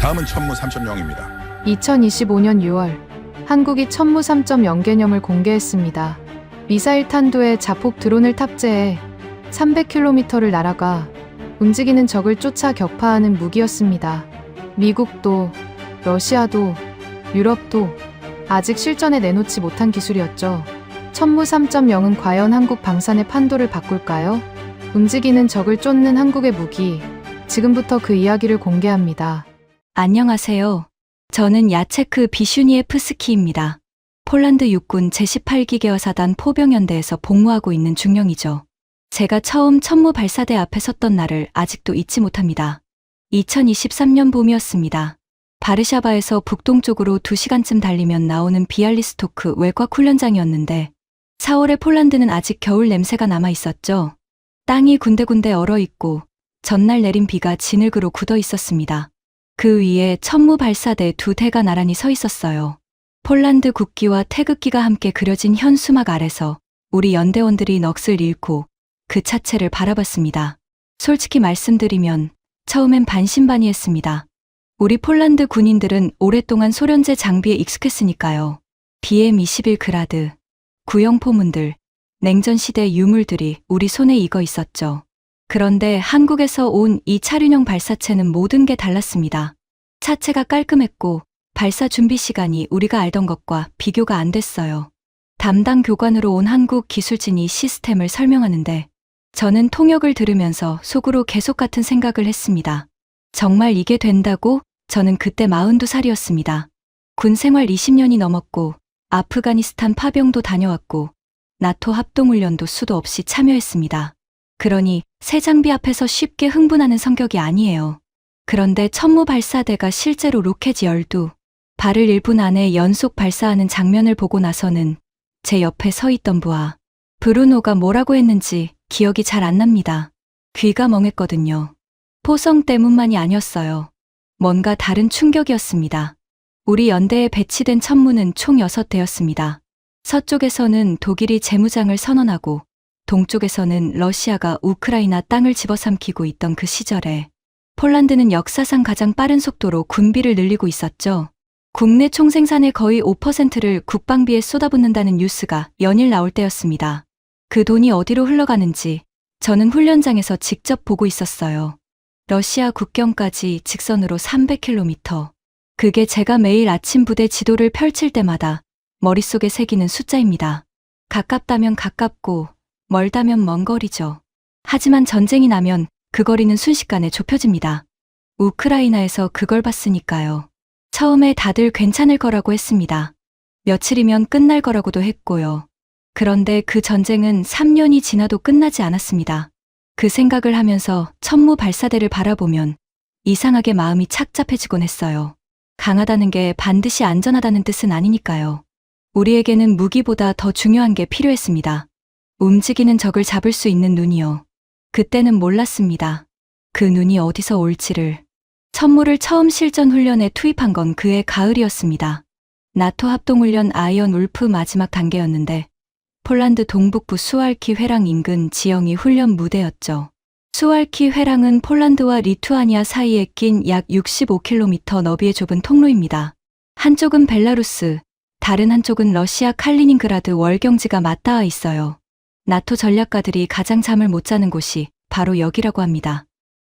다음은 천무 3.0입니다. 2025년 6월 한국이 천무 3.0 개념을 공개했습니다. 미사일 탄도에 자폭 드론을 탑재해 300km를 날아가 움직이는 적을 쫓아 격파하는 무기였습니다. 미국도, 러시아도, 유럽도 아직 실전에 내놓지 못한 기술이었죠. 천무 3.0은 과연 한국 방산의 판도를 바꿀까요? 움직이는 적을 쫓는 한국의 무기, 지금부터 그 이야기를 공개합니다. 안녕하세요. 저는 야체크 비슈니에프스키입니다. 폴란드 육군 제18기계화사단 포병연대에서 복무하고 있는 중령이죠. 제가 처음 천무 발사대 앞에 섰던 날을 아직도 잊지 못합니다. 2023년 봄이었습니다. 바르샤바에서 북동쪽으로 2시간쯤 달리면 나오는 비알리스토크 외곽 훈련장이었는데 4월에 폴란드는 아직 겨울 냄새가 남아 있었죠. 땅이 군데군데 얼어있고 전날 내린 비가 진흙으로 굳어 있었습니다. 그 위에 천무 발사대 2대가 나란히 서 있었어요. 폴란드 국기와 태극기가 함께 그려진 현수막 아래서 우리 연대원들이 넋을 잃고 그 차체를 바라봤습니다. 솔직히 말씀드리면 처음엔 반신반의했습니다. 우리 폴란드 군인들은 오랫동안 소련제 장비에 익숙했으니까요. BM-21 그라드, 구형 포문들, 냉전시대 유물들이 우리 손에 익어 있었죠. 그런데 한국에서 온 이 차륜형 발사체는 모든 게 달랐습니다. 차체가 깔끔했고 발사 준비 시간이 우리가 알던 것과 비교가 안 됐어요. 담당 교관으로 온 한국 기술진이 시스템을 설명하는데 저는 통역을 들으면서 속으로 계속 같은 생각을 했습니다. 정말 이게 된다고? 저는 그때 42살이었습니다. 군 생활 20년이 넘었고 아프가니스탄 파병도 다녀왔고 나토 합동훈련도 수도 없이 참여했습니다. 그러니 새 장비 앞에서 쉽게 흥분하는 성격이 아니에요. 그런데 천무 발사대가 실제로 로켓 12, 발을 1분 안에 연속 발사하는 장면을 보고 나서는 제 옆에 서 있던 부하 브루노가 뭐라고 했는지 기억이 잘 안 납니다. 귀가 멍했거든요. 포성 때문만이 아니었어요. 뭔가 다른 충격이었습니다. 우리 연대에 배치된 천무는 총 6대였습니다. 서쪽에서는 독일이 재무장을 선언하고 동쪽에서는 러시아가 우크라이나 땅을 집어삼키고 있던 그 시절에 폴란드는 역사상 가장 빠른 속도로 군비를 늘리고 있었죠. 국내 총생산의 거의 5%를 국방비에 쏟아붓는다는 뉴스가 연일 나올 때였습니다. 그 돈이 어디로 흘러가는지 저는 훈련장에서 직접 보고 있었어요. 러시아 국경까지 직선으로 300km. 그게 제가 매일 아침 부대 지도를 펼칠 때마다 머릿속에 새기는 숫자입니다. 가깝다면 가깝고 멀다면 먼 거리죠. 하지만 전쟁이 나면 그 거리는 순식간에 좁혀집니다. 우크라이나에서 그걸 봤으니까요. 처음에 다들 괜찮을 거라고 했습니다. 며칠이면 끝날 거라고도 했고요. 그런데 그 전쟁은 3년이 지나도 끝나지 않았습니다. 그 생각을 하면서 천무 발사대를 바라보면 이상하게 마음이 착잡해지곤 했어요. 강하다는 게 반드시 안전하다는 뜻은 아니니까요. 우리에게는 무기보다 더 중요한 게 필요했습니다. 움직이는 적을 잡을 수 있는 눈이요. 그때는 몰랐습니다. 그 눈이 어디서 올지를. 천무를 처음 실전 훈련에 투입한 건 그해 가을이었습니다. 나토 합동훈련 아이언 울프 마지막 단계였는데 폴란드 동북부 수왈키 회랑 인근 지형이 훈련 무대였죠. 수왈키 회랑은 폴란드와 리투아니아 사이에 낀 약 65km 너비의 좁은 통로입니다. 한쪽은 벨라루스, 다른 한쪽은 러시아 칼리닝그라드 월경지가 맞닿아 있어요. 나토 전략가들이 가장 잠을 못 자는 곳이 바로 여기라고 합니다.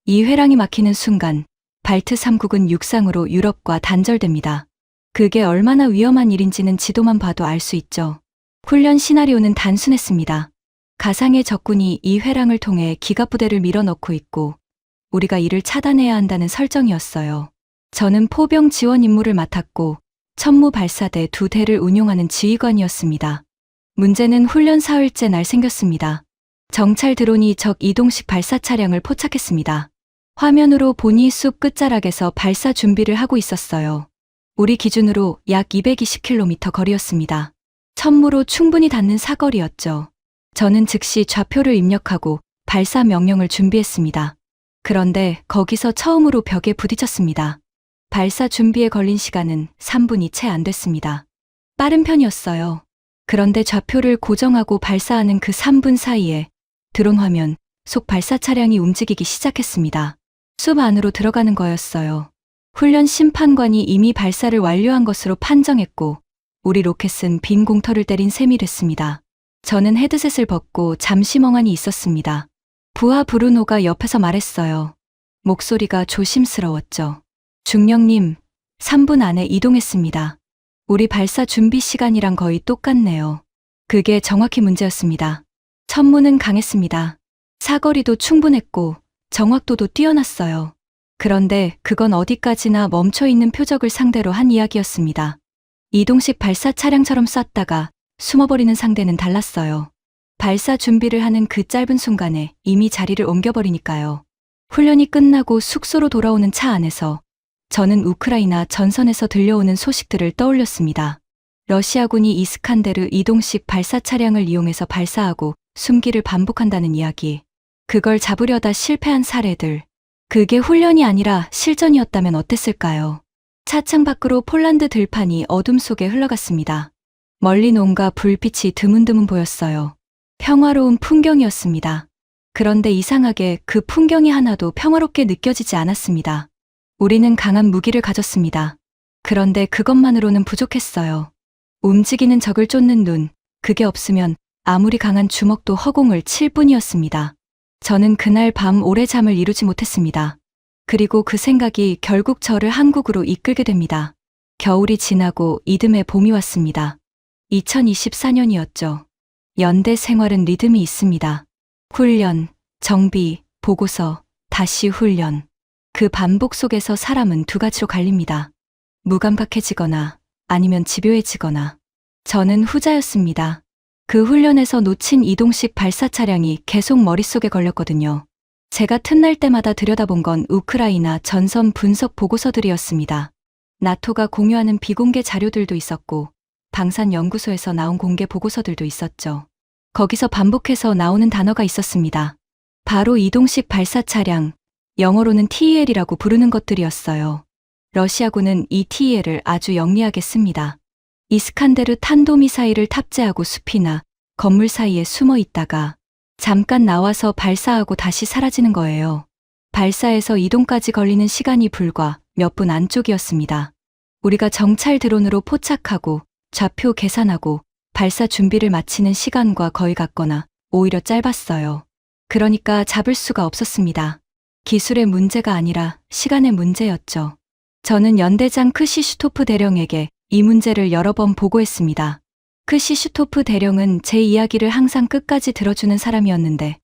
이 회랑이 막히는 순간 발트 3국은 육상으로 유럽과 단절됩니다. 그게 얼마나 위험한 일인지는 지도만 봐도 알 수 있죠. 훈련 시나리오는 단순했습니다. 가상의 적군이 이 회랑을 통해 기갑부대를 밀어넣고 있고 우리가 이를 차단해야 한다는 설정이었어요. 저는 포병 지원 임무를 맡았고 천무 발사대 2대를 운용하는 지휘관이었습니다. 문제는 훈련 사흘째 날 생겼습니다. 정찰 드론이 적 이동식 발사 차량을 포착했습니다. 화면으로 보니 숲 끝자락에서 발사 준비를 하고 있었어요. 우리 기준으로 약 220km 거리였습니다. 천무로 충분히 닿는 사거리였죠. 저는 즉시 좌표를 입력하고 발사 명령을 준비했습니다. 그런데 거기서 처음으로 벽에 부딪혔습니다. 발사 준비에 걸린 시간은 3분이 채 안 됐습니다. 빠른 편이었어요. 그런데 좌표를 고정하고 발사하는 그 3분 사이에 드론 화면 속 발사 차량이 움직이기 시작했습니다. 숲 안으로 들어가는 거였어요. 훈련 심판관이 이미 발사를 완료한 것으로 판정했고 우리 로켓은 빈 공터를 때린 셈이 됐습니다. 저는 헤드셋을 벗고 잠시 멍하니 있었습니다. 부하 브루노가 옆에서 말했어요. 목소리가 조심스러웠죠. 중령님, 3분 안에 이동했습니다. 우리 발사 준비 시간이랑 거의 똑같네요. 그게 정확히 문제였습니다. 천무는 강했습니다. 사거리도 충분했고 정확도도 뛰어났어요. 그런데 그건 어디까지나 멈춰있는 표적을 상대로 한 이야기였습니다. 이동식 발사 차량처럼 쐈다가 숨어버리는 상대는 달랐어요. 발사 준비를 하는 그 짧은 순간에 이미 자리를 옮겨버리니까요. 훈련이 끝나고 숙소로 돌아오는 차 안에서 저는 우크라이나 전선에서 들려오는 소식들을 떠올렸습니다. 러시아군이 이스칸데르 이동식 발사 차량을 이용해서 발사하고 숨기를 반복한다는 이야기. 그걸 잡으려다 실패한 사례들. 그게 훈련이 아니라 실전이었다면 어땠을까요? 차창 밖으로 폴란드 들판이 어둠 속에 흘러갔습니다. 멀리 온갖 불빛이 드문드문 보였어요. 평화로운 풍경이었습니다. 그런데 이상하게 그 풍경이 하나도 평화롭게 느껴지지 않았습니다. 우리는 강한 무기를 가졌습니다. 그런데 그것만으로는 부족했어요. 움직이는 적을 쫓는 눈, 그게 없으면 아무리 강한 주먹도 허공을 칠 뿐이었습니다. 저는 그날 밤 오래 잠을 이루지 못했습니다. 그리고 그 생각이 결국 저를 한국으로 이끌게 됩니다. 겨울이 지나고 이듬해 봄이 왔습니다. 2024년이었죠. 연대 생활은 리듬이 있습니다. 훈련, 정비, 보고서, 다시 훈련. 그 반복 속에서 사람은 두 가지로 갈립니다. 무감각해지거나 아니면 집요해지거나. 저는 후자였습니다. 그 훈련에서 놓친 이동식 발사 차량이 계속 머릿속에 걸렸거든요. 제가 틈날 때마다 들여다본 건 우크라이나 전선 분석 보고서들이었습니다. 나토가 공유하는 비공개 자료들도 있었고 방산연구소에서 나온 공개 보고서들도 있었죠. 거기서 반복해서 나오는 단어가 있었습니다. 바로 이동식 발사 차량, 영어로는 TEL이라고 부르는 것들이었어요. 러시아군은 이 TEL을 아주 영리하게 씁니다. 이스칸데르 탄도미사일을 탑재하고 숲이나 건물 사이에 숨어 있다가 잠깐 나와서 발사하고 다시 사라지는 거예요. 발사에서 이동까지 걸리는 시간이 불과 몇 분 안쪽이었습니다. 우리가 정찰 드론으로 포착하고 좌표 계산하고 발사 준비를 마치는 시간과 거의 같거나 오히려 짧았어요. 그러니까 잡을 수가 없었습니다. 기술의 문제가 아니라 시간의 문제였죠. 저는 연대장 크시슈토프 대령에게 이 문제를 여러 번 보고했습니다. 크시슈토프 대령은 제 이야기를 항상 끝까지 들어주는 사람이었는데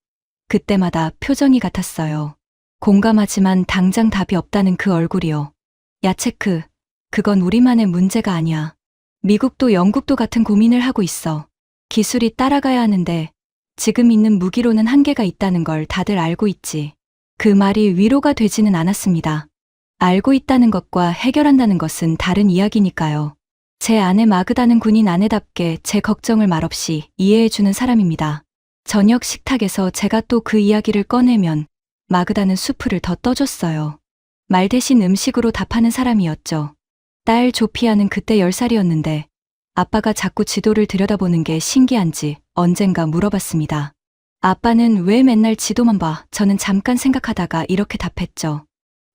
그때마다 표정이 같았어요. 공감하지만 당장 답이 없다는 그 얼굴이요. 야체크, 그건 우리만의 문제가 아니야. 미국도 영국도 같은 고민을 하고 있어. 기술이 따라가야 하는데 지금 있는 무기로는 한계가 있다는 걸 다들 알고 있지. 그 말이 위로가 되지는 않았습니다. 알고 있다는 것과 해결한다는 것은 다른 이야기니까요. 제 아내 마그다는 군인 아내답게 제 걱정을 말없이 이해해주는 사람입니다. 저녁 식탁에서 제가 또 그 이야기를 꺼내면 마그다는 수프를 더 떠줬어요. 말 대신 음식으로 답하는 사람이었죠. 딸 조피아는 그때 10살이었는데 아빠가 자꾸 지도를 들여다보는 게 신기한지 언젠가 물어봤습니다. 아빠는 왜 맨날 지도만 봐? 저는 잠깐 생각하다가 이렇게 답했죠.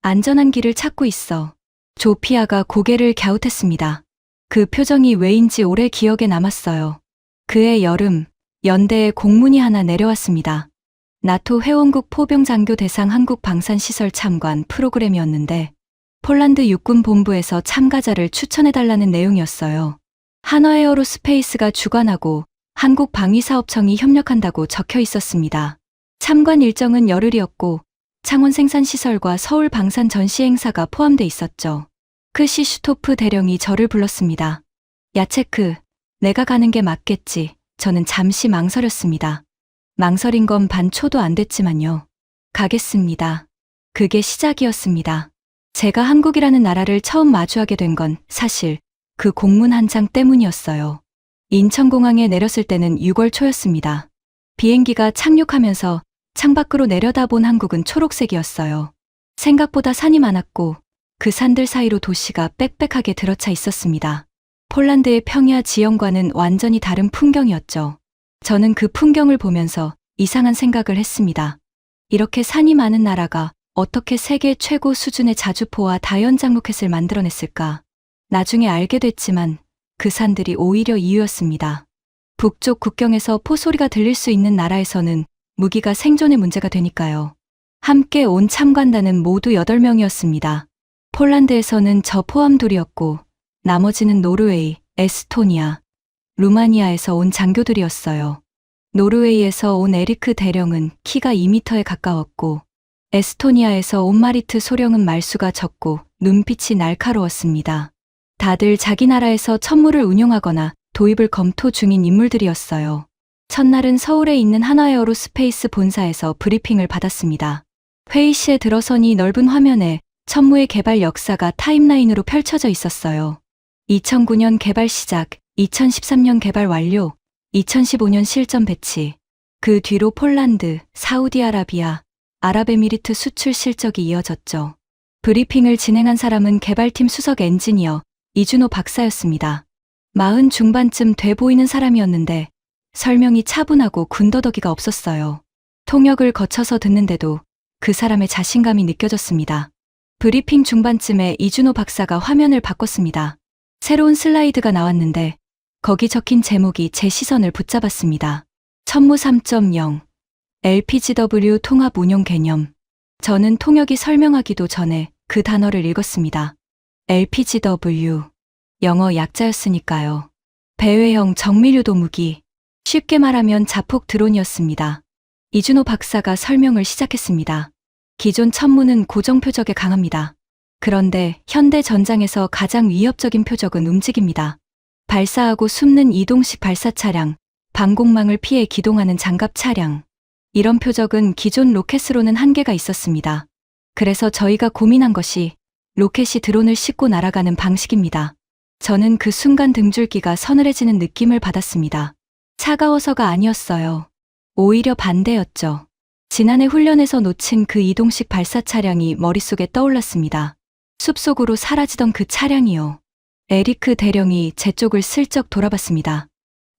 안전한 길을 찾고 있어. 조피아가 고개를 갸웃했습니다. 그 표정이 왜인지 오래 기억에 남았어요. 그해 여름, 연대에 공문이 하나 내려왔습니다. 나토 회원국 포병 장교 대상 한국 방산시설 참관 프로그램이었는데 폴란드 육군 본부에서 참가자를 추천해달라는 내용이었어요. 한화에어로스페이스가 주관하고 한국 방위사업청이 협력한다고 적혀 있었습니다. 참관 일정은 열흘이었고 창원 생산시설과 서울 방산 전시 행사가 포함돼 있었죠. 크시슈토프 대령이 저를 불렀습니다. 야체크, 내가 가는 게 맞겠지. 저는 잠시 망설였습니다. 망설인 건 반초도 안 됐지만요. 가겠습니다. 그게 시작이었습니다. 제가 한국이라는 나라를 처음 마주하게 된 건 사실 그 공문 한 장 때문이었어요. 인천공항에 내렸을 때는 6월 초였습니다. 비행기가 착륙하면서 창밖으로 내려다본 한국은 초록색이었어요. 생각보다 산이 많았고 그 산들 사이로 도시가 빽빽하게 들어차 있었습니다. 폴란드의 평야 지형과는 완전히 다른 풍경이었죠. 저는 그 풍경을 보면서 이상한 생각을 했습니다. 이렇게 산이 많은 나라가 어떻게 세계 최고 수준의 자주포와 다연장 로켓을 만들어냈을까? 나중에 알게 됐지만 그 산들이 오히려 이유였습니다. 북쪽 국경에서 포소리가 들릴 수 있는 나라에서는 무기가 생존의 문제가 되니까요. 함께 온 참관단은 모두 8명이었습니다. 폴란드에서는 저 포함 둘이었고 나머지는 노르웨이, 에스토니아, 루마니아에서 온 장교들이었어요. 노르웨이에서 온 에리크 대령은 키가 2m에 가까웠고 에스토니아에서 온 마리트 소령은 말수가 적고 눈빛이 날카로웠습니다. 다들 자기 나라에서 천무를 운용하거나 도입을 검토 중인 인물들이었어요. 첫날은 서울에 있는 한화에어로스페이스 본사에서 브리핑을 받았습니다. 회의실에 들어서니 넓은 화면에 천무의 개발 역사가 타임라인으로 펼쳐져 있었어요. 2009년 개발 시작, 2013년 개발 완료, 2015년 실전 배치. 그 뒤로 폴란드, 사우디아라비아, 아랍에미리트 수출 실적이 이어졌죠. 브리핑을 진행한 사람은 개발팀 수석 엔지니어 이준호 박사였습니다. 40 중반쯤 돼 보이는 사람이었는데 설명이 차분하고 군더더기가 없었어요. 통역을 거쳐서 듣는데도 그 사람의 자신감이 느껴졌습니다. 브리핑 중반쯤에 이준호 박사가 화면을 바꿨습니다. 새로운 슬라이드가 나왔는데 거기 적힌 제목이 제 시선을 붙잡았습니다. 천무 3.0 LPGW 통합 운용 개념. 저는 통역이 설명하기도 전에 그 단어를 읽었습니다. LPGW. 영어 약자였으니까요. 배회형 정밀유도 무기. 쉽게 말하면 자폭 드론이었습니다. 이준호 박사가 설명을 시작했습니다. 기존 천무는 고정 표적에 강합니다. 그런데 현대 전장에서 가장 위협적인 표적은 움직입니다. 발사하고 숨는 이동식 발사 차량, 방공망을 피해 기동하는 장갑 차량. 이런 표적은 기존 로켓으로는 한계가 있었습니다. 그래서 저희가 고민한 것이 로켓이 드론을 싣고 날아가는 방식입니다. 저는 그 순간 등줄기가 서늘해지는 느낌을 받았습니다. 차가워서가 아니었어요. 오히려 반대였죠. 지난해 훈련에서 놓친 그 이동식 발사 차량이 머릿속에 떠올랐습니다. 숲속으로 사라지던 그 차량이요. 에리크 대령이 제 쪽을 슬쩍 돌아봤습니다.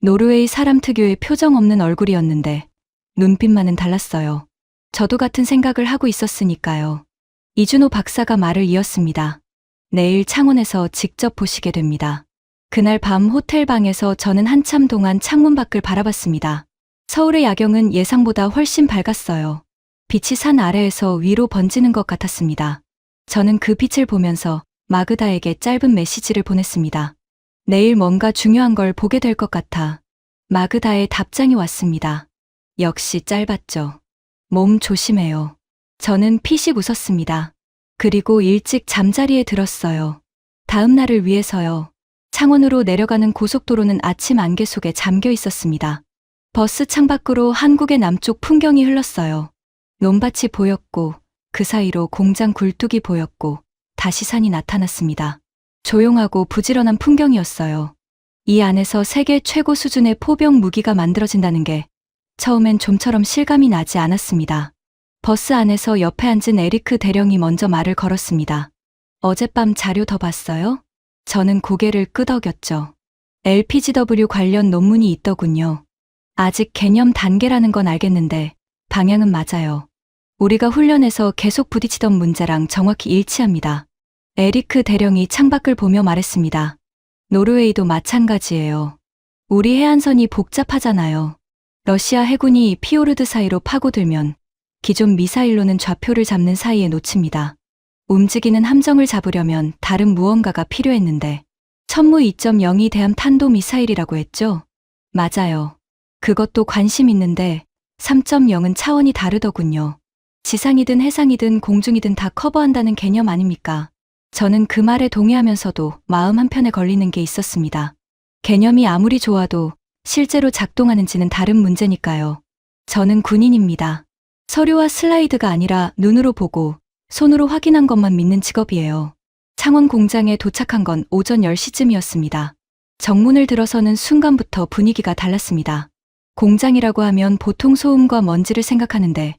노르웨이 사람 특유의 표정 없는 얼굴이었는데 눈빛만은 달랐어요. 저도 같은 생각을 하고 있었으니까요. 이준호 박사가 말을 이었습니다. 내일 창원에서 직접 보시게 됩니다. 그날 밤 호텔 방에서 저는 한참 동안 창문 밖을 바라봤습니다. 서울의 야경은 예상보다 훨씬 밝았어요. 빛이 산 아래에서 위로 번지는 것 같았습니다. 저는 그 빛을 보면서 마그다에게 짧은 메시지를 보냈습니다. 내일 뭔가 중요한 걸 보게 될 것 같아. 마그다의 답장이 왔습니다. 역시 짧았죠. 몸 조심해요. 저는 피식 웃었습니다. 그리고 일찍 잠자리에 들었어요. 다음 날을 위해서요. 창원으로 내려가는 고속도로는 아침 안개 속에 잠겨 있었습니다. 버스 창밖으로 한국의 남쪽 풍경이 흘렀어요. 논밭이 보였고 그 사이로 공장 굴뚝이 보였고 다시 산이 나타났습니다. 조용하고 부지런한 풍경이었어요. 이 안에서 세계 최고 수준의 포병 무기가 만들어진다는 게 처음엔 좀처럼 실감이 나지 않았습니다. 버스 안에서 옆에 앉은 에리크 대령이 먼저 말을 걸었습니다. 어젯밤 자료 더 봤어요? 저는 고개를 끄덕였죠. LPGW 관련 논문이 있더군요. 아직 개념 단계라는 건 알겠는데 방향은 맞아요. 우리가 훈련에서 계속 부딪히던 문제랑 정확히 일치합니다. 에리크 대령이 창밖을 보며 말했습니다. 노르웨이도 마찬가지예요. 우리 해안선이 복잡하잖아요. 러시아 해군이 피오르드 사이로 파고들면 기존 미사일로는 좌표를 잡는 사이에 놓칩니다. 움직이는 함정을 잡으려면 다른 무언가가 필요했는데 천무 2.0이 대함 탄도 미사일이라고 했죠? 맞아요. 그것도 관심 있는데 3.0은 차원이 다르더군요. 지상이든 해상이든 공중이든 다 커버한다는 개념 아닙니까? 저는 그 말에 동의하면서도 마음 한편에 걸리는 게 있었습니다. 개념이 아무리 좋아도 실제로 작동하는지는 다른 문제니까요. 저는 군인입니다. 서류와 슬라이드가 아니라 눈으로 보고 손으로 확인한 것만 믿는 직업이에요. 창원 공장에 도착한 건 오전 10시쯤이었습니다. 정문을 들어서는 순간부터 분위기가 달랐습니다. 공장이라고 하면 보통 소음과 먼지를 생각하는데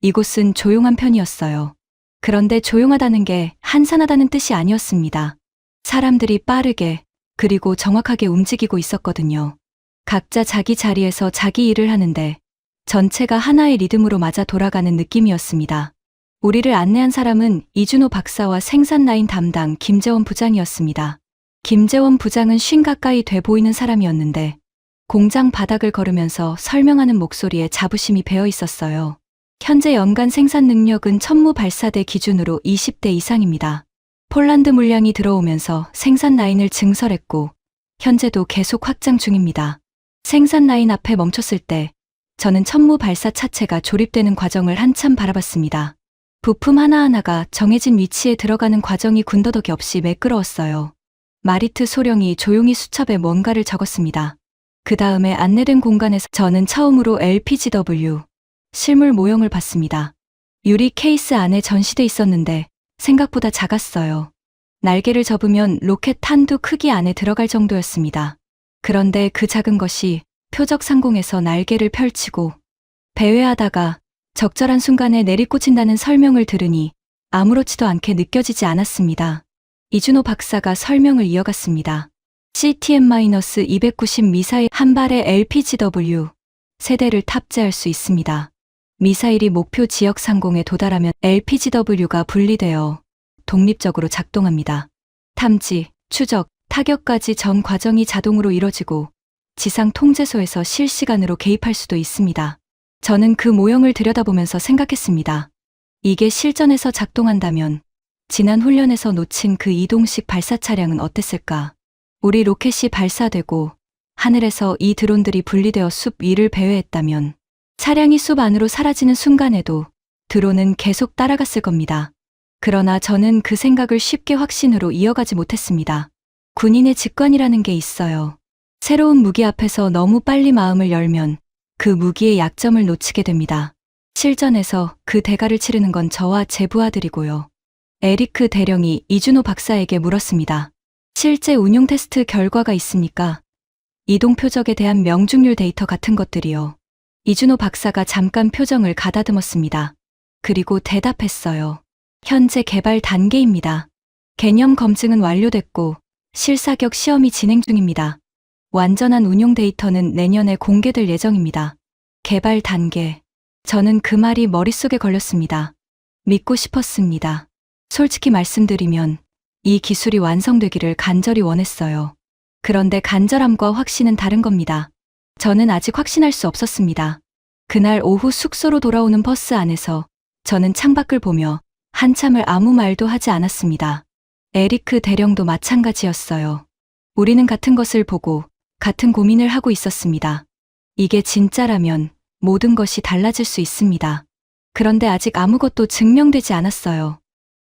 이곳은 조용한 편이었어요. 그런데 조용하다는 게 한산하다는 뜻이 아니었습니다. 사람들이 빠르게 그리고 정확하게 움직이고 있었거든요. 각자 자기 자리에서 자기 일을 하는데 전체가 하나의 리듬으로 맞아 돌아가는 느낌이었습니다. 우리를 안내한 사람은 이준호 박사와 생산 라인 담당 김재원 부장이었습니다. 김재원 부장은 쉰 가까이 돼 보이는 사람이었는데 공장 바닥을 걸으면서 설명하는 목소리에 자부심이 배어 있었어요. 현재 연간 생산 능력은 천무 발사대 기준으로 20대 이상입니다. 폴란드 물량이 들어오면서 생산 라인을 증설했고 현재도 계속 확장 중입니다. 생산 라인 앞에 멈췄을 때 저는 천무 발사 차체가 조립되는 과정을 한참 바라봤습니다. 부품 하나하나가 정해진 위치에 들어가는 과정이 군더더기 없이 매끄러웠어요. 마리트 소령이 조용히 수첩에 뭔가를 적었습니다. 그 다음에 안내된 공간에서 저는 처음으로 LPGW 실물 모형을 봤습니다. 유리 케이스 안에 전시돼 있었는데 생각보다 작았어요. 날개를 접으면 로켓 탄두 크기 안에 들어갈 정도였습니다. 그런데 그 작은 것이 표적 상공에서 날개를 펼치고 배회하다가 적절한 순간에 내리꽂힌다는 설명을 들으니 아무렇지도 않게 느껴지지 않았습니다. 이준호 박사가 설명을 이어갔습니다. CTM-290 미사일 한 발의 LPGW 세대를 탑재할 수 있습니다. 미사일이 목표 지역 상공에 도달하면 LPGW가 분리되어 독립적으로 작동합니다. 탐지, 추적, 타격까지 전 과정이 자동으로 이뤄지고 지상 통제소에서 실시간으로 개입할 수도 있습니다. 저는 그 모형을 들여다보면서 생각했습니다. 이게 실전에서 작동한다면 지난 훈련에서 놓친 그 이동식 발사 차량은 어땠을까? 우리 로켓이 발사되고 하늘에서 이 드론들이 분리되어 숲 위를 배회했다면 차량이 숲 안으로 사라지는 순간에도 드론은 계속 따라갔을 겁니다. 그러나 저는 그 생각을 쉽게 확신으로 이어가지 못했습니다. 군인의 직관이라는 게 있어요. 새로운 무기 앞에서 너무 빨리 마음을 열면 그 무기의 약점을 놓치게 됩니다. 실전에서 그 대가를 치르는 건 저와 제 부하들이고요. 에리크 대령이 이준호 박사에게 물었습니다. 실제 운용 테스트 결과가 있습니까? 이동 표적에 대한 명중률 데이터 같은 것들이요. 이준호 박사가 잠깐 표정을 가다듬었습니다. 그리고 대답했어요. 현재 개발 단계입니다. 개념 검증은 완료됐고 실사격 시험이 진행 중입니다. 완전한 운용 데이터는 내년에 공개될 예정입니다. 개발 단계. 저는 그 말이 머릿속에 걸렸습니다. 믿고 싶었습니다. 솔직히 말씀드리면 이 기술이 완성되기를 간절히 원했어요. 그런데 간절함과 확신은 다른 겁니다. 저는 아직 확신할 수 없었습니다. 그날 오후 숙소로 돌아오는 버스 안에서 저는 창밖을 보며 한참을 아무 말도 하지 않았습니다. 에리크 대령도 마찬가지였어요. 우리는 같은 것을 보고 같은 고민을 하고 있었습니다. 이게 진짜라면 모든 것이 달라질 수 있습니다. 그런데 아직 아무것도 증명되지 않았어요.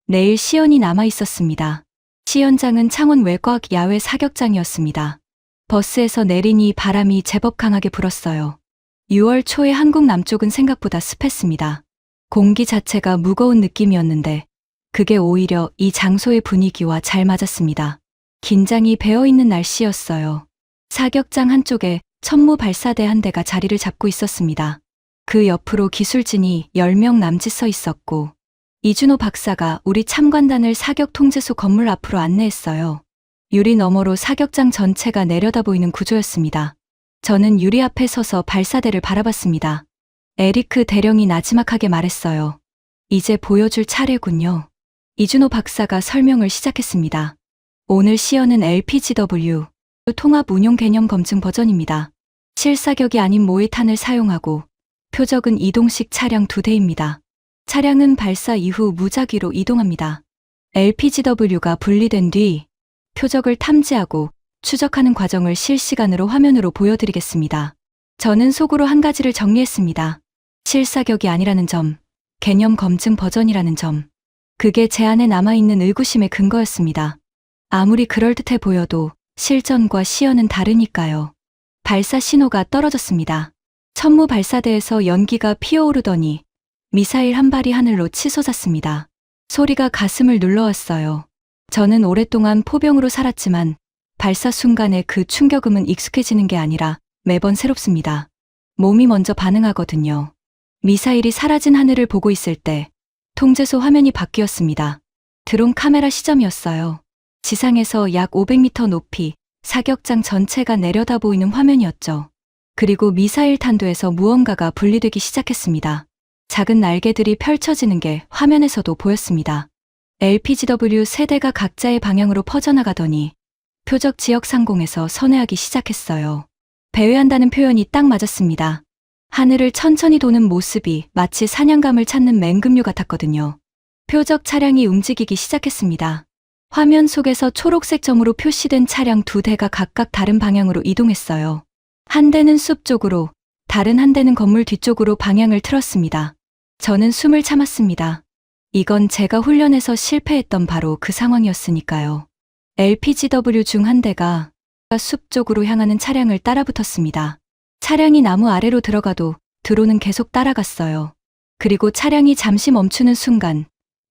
내일 시연이 남아 있었습니다. 시연장은 창원 외과학 야외 사격장이었습니다. 버스에서 내리니 바람이 제법 강하게 불었어요. 6월 초에 한국 남쪽은 생각보다 습했습니다. 공기 자체가 무거운 느낌이었는데 그게 오히려 이 장소의 분위기와 잘 맞았습니다. 긴장이 배어있는 날씨였어요. 사격장 한쪽에 천무 발사대 한 대가 자리를 잡고 있었습니다. 그 옆으로 기술진이 10명 남짓 서 있었고 이준호 박사가 우리 참관단을 사격 통제소 건물 앞으로 안내했어요. 유리 너머로 사격장 전체가 내려다 보이는 구조였습니다. 저는 유리 앞에 서서 발사대를 바라봤습니다. 에리크 대령이 나지막하게 말했어요. 이제 보여줄 차례군요. 이준호 박사가 설명을 시작했습니다. 오늘 시연은 LPGW 통합 운용 개념 검증 버전입니다. 실사격이 아닌 모의탄을 사용하고 표적은 이동식 차량 2대입니다. 차량은 발사 이후 무작위로 이동합니다. LPGW가 분리된 뒤 표적을 탐지하고 추적하는 과정을 실시간으로 화면으로 보여드리겠습니다. 저는 속으로 한 가지를 정리했습니다. 실사격이 아니라는 점, 개념 검증 버전이라는 점. 그게 제 안에 남아있는 의구심의 근거였습니다. 아무리 그럴듯해 보여도 실전과 시연은 다르니까요. 발사 신호가 떨어졌습니다. 천무 발사대에서 연기가 피어오르더니 미사일 한 발이 하늘로 치솟았습니다. 소리가 가슴을 눌러왔어요. 저는 오랫동안 포병으로 살았지만 발사 순간의 그 충격음은 익숙해지는 게 아니라 매번 새롭습니다. 몸이 먼저 반응하거든요. 미사일이 사라진 하늘을 보고 있을 때 통제소 화면이 바뀌었습니다. 드론 카메라 시점이었어요. 지상에서 약 500m 높이 사격장 전체가 내려다 보이는 화면이었죠. 그리고 미사일 탄도에서 무언가가 분리되기 시작했습니다. 작은 날개들이 펼쳐지는 게 화면에서도 보였습니다. LPGW 세대가 각자의 방향으로 퍼져나가더니 표적 지역 상공에서 선회하기 시작했어요. 배회한다는 표현이 딱 맞았습니다. 하늘을 천천히 도는 모습이 마치 사냥감을 찾는 맹금류 같았거든요. 표적 차량이 움직이기 시작했습니다. 화면 속에서 초록색 점으로 표시된 차량 2대가 각각 다른 방향으로 이동했어요. 한 대는 숲 쪽으로, 다른 한 대는 건물 뒤쪽으로 방향을 틀었습니다. 저는 숨을 참았습니다. 이건 제가 훈련에서 실패했던 바로 그 상황이었으니까요. LPGW 중 한 대가 숲 쪽으로 향하는 차량을 따라붙었습니다. 차량이 나무 아래로 들어가도 드론은 계속 따라갔어요. 그리고 차량이 잠시 멈추는 순간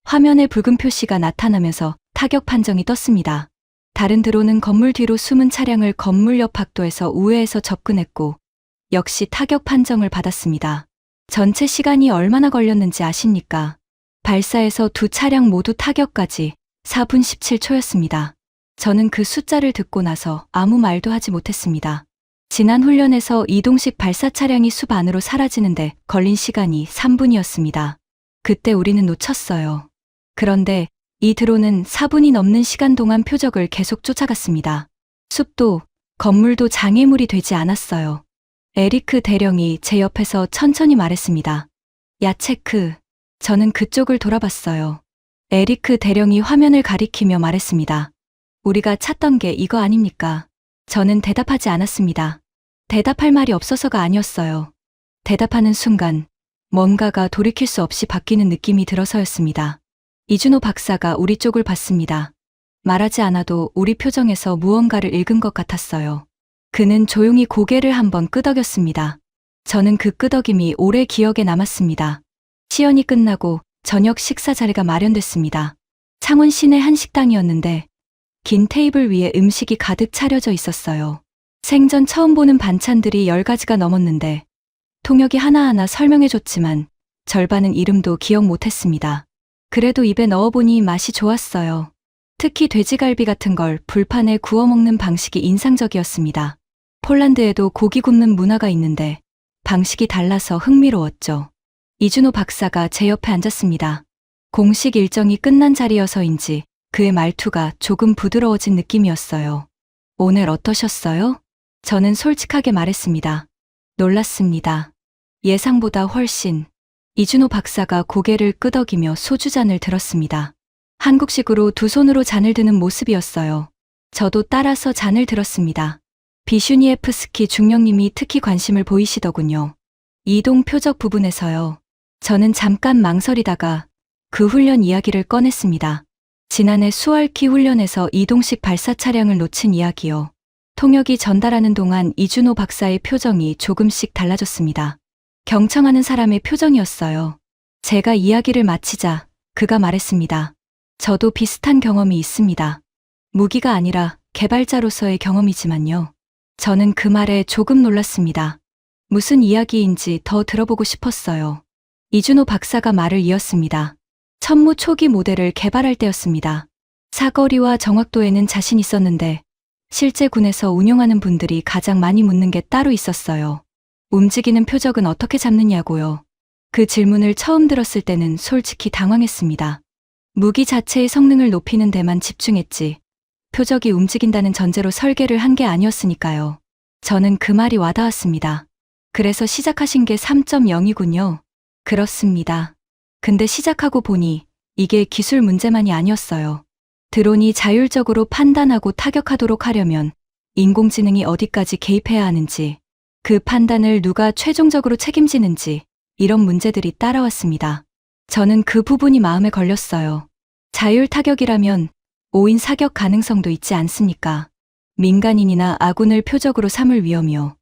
화면에 붉은 표시가 나타나면서 타격 판정이 떴습니다. 다른 드론은 건물 뒤로 숨은 차량을 건물 옆 각도에서 우회해서 접근했고 역시 타격 판정을 받았습니다. 전체 시간이 얼마나 걸렸는지 아십니까? 발사에서 두 차량 모두 타격까지 4분 17초였습니다. 저는 그 숫자를 듣고 나서 아무 말도 하지 못했습니다. 지난 훈련에서 이동식 발사 차량이 숲 안으로 사라지는데 걸린 시간이 3분이었습니다. 그때 우리는 놓쳤어요. 그런데 이 드론은 4분이 넘는 시간 동안 표적을 계속 쫓아갔습니다. 숲도 건물도 장애물이 되지 않았어요. 에리크 대령이 제 옆에서 천천히 말했습니다. 야체크. 저는 그쪽을 돌아봤어요. 에리크 대령이 화면을 가리키며 말했습니다. 우리가 찾던 게 이거 아닙니까? 저는 대답하지 않았습니다. 대답할 말이 없어서가 아니었어요. 대답하는 순간 뭔가가 돌이킬 수 없이 바뀌는 느낌이 들어서였습니다. 이준호 박사가 우리 쪽을 봤습니다. 말하지 않아도 우리 표정에서 무언가를 읽은 것 같았어요. 그는 조용히 고개를 한번 끄덕였습니다. 저는 그 끄덕임이 오래 기억에 남았습니다. 시연이 끝나고 저녁 식사 자리가 마련됐습니다. 창원 시내 한 식당이었는데 긴 테이블 위에 음식이 가득 차려져 있었어요. 생전 처음 보는 반찬들이 10가지가 넘었는데 통역이 하나하나 설명해줬지만 절반은 이름도 기억 못했습니다. 그래도 입에 넣어보니 맛이 좋았어요. 특히 돼지갈비 같은 걸 불판에 구워 먹는 방식이 인상적이었습니다. 폴란드에도 고기 굽는 문화가 있는데 방식이 달라서 흥미로웠죠. 이준호 박사가 제 옆에 앉았습니다. 공식 일정이 끝난 자리여서인지 그의 말투가 조금 부드러워진 느낌이었어요. 오늘 어떠셨어요? 저는 솔직하게 말했습니다. 놀랐습니다. 예상보다 훨씬. 이준호 박사가 고개를 끄덕이며 소주잔을 들었습니다. 한국식으로 두 손으로 잔을 드는 모습이었어요. 저도 따라서 잔을 들었습니다. 비슈니에프스키 중령님이 특히 관심을 보이시더군요. 이동 표적 부분에서요. 저는 잠깐 망설이다가 그 훈련 이야기를 꺼냈습니다. 지난해 수월키 훈련에서 이동식 발사 차량을 놓친 이야기요. 통역이 전달하는 동안 이준호 박사의 표정이 조금씩 달라졌습니다. 경청하는 사람의 표정이었어요. 제가 이야기를 마치자 그가 말했습니다. 저도 비슷한 경험이 있습니다. 무기가 아니라 개발자로서의 경험이지만요. 저는 그 말에 조금 놀랐습니다. 무슨 이야기인지 더 들어보고 싶었어요. 이준호 박사가 말을 이었습니다. 천무 초기 모델을 개발할 때였습니다. 사거리와 정확도에는 자신 있었는데 실제 군에서 운용하는 분들이 가장 많이 묻는 게 따로 있었어요. 움직이는 표적은 어떻게 잡느냐고요. 그 질문을 처음 들었을 때는 솔직히 당황했습니다. 무기 자체의 성능을 높이는 데만 집중했지 표적이 움직인다는 전제로 설계를 한 게 아니었으니까요. 저는 그 말이 와닿았습니다. 그래서 시작하신 게 3.0이군요. 그렇습니다. 근데 시작하고 보니 이게 기술 문제만이 아니었어요. 드론이 자율적으로 판단하고 타격하도록 하려면 인공지능이 어디까지 개입해야 하는지, 그 판단을 누가 최종적으로 책임지는지 이런 문제들이 따라왔습니다. 저는 그 부분이 마음에 걸렸어요. 자율 타격이라면 5인 사격 가능성도 있지 않습니까? 민간인이나 아군을 표적으로 삼을 위험이요.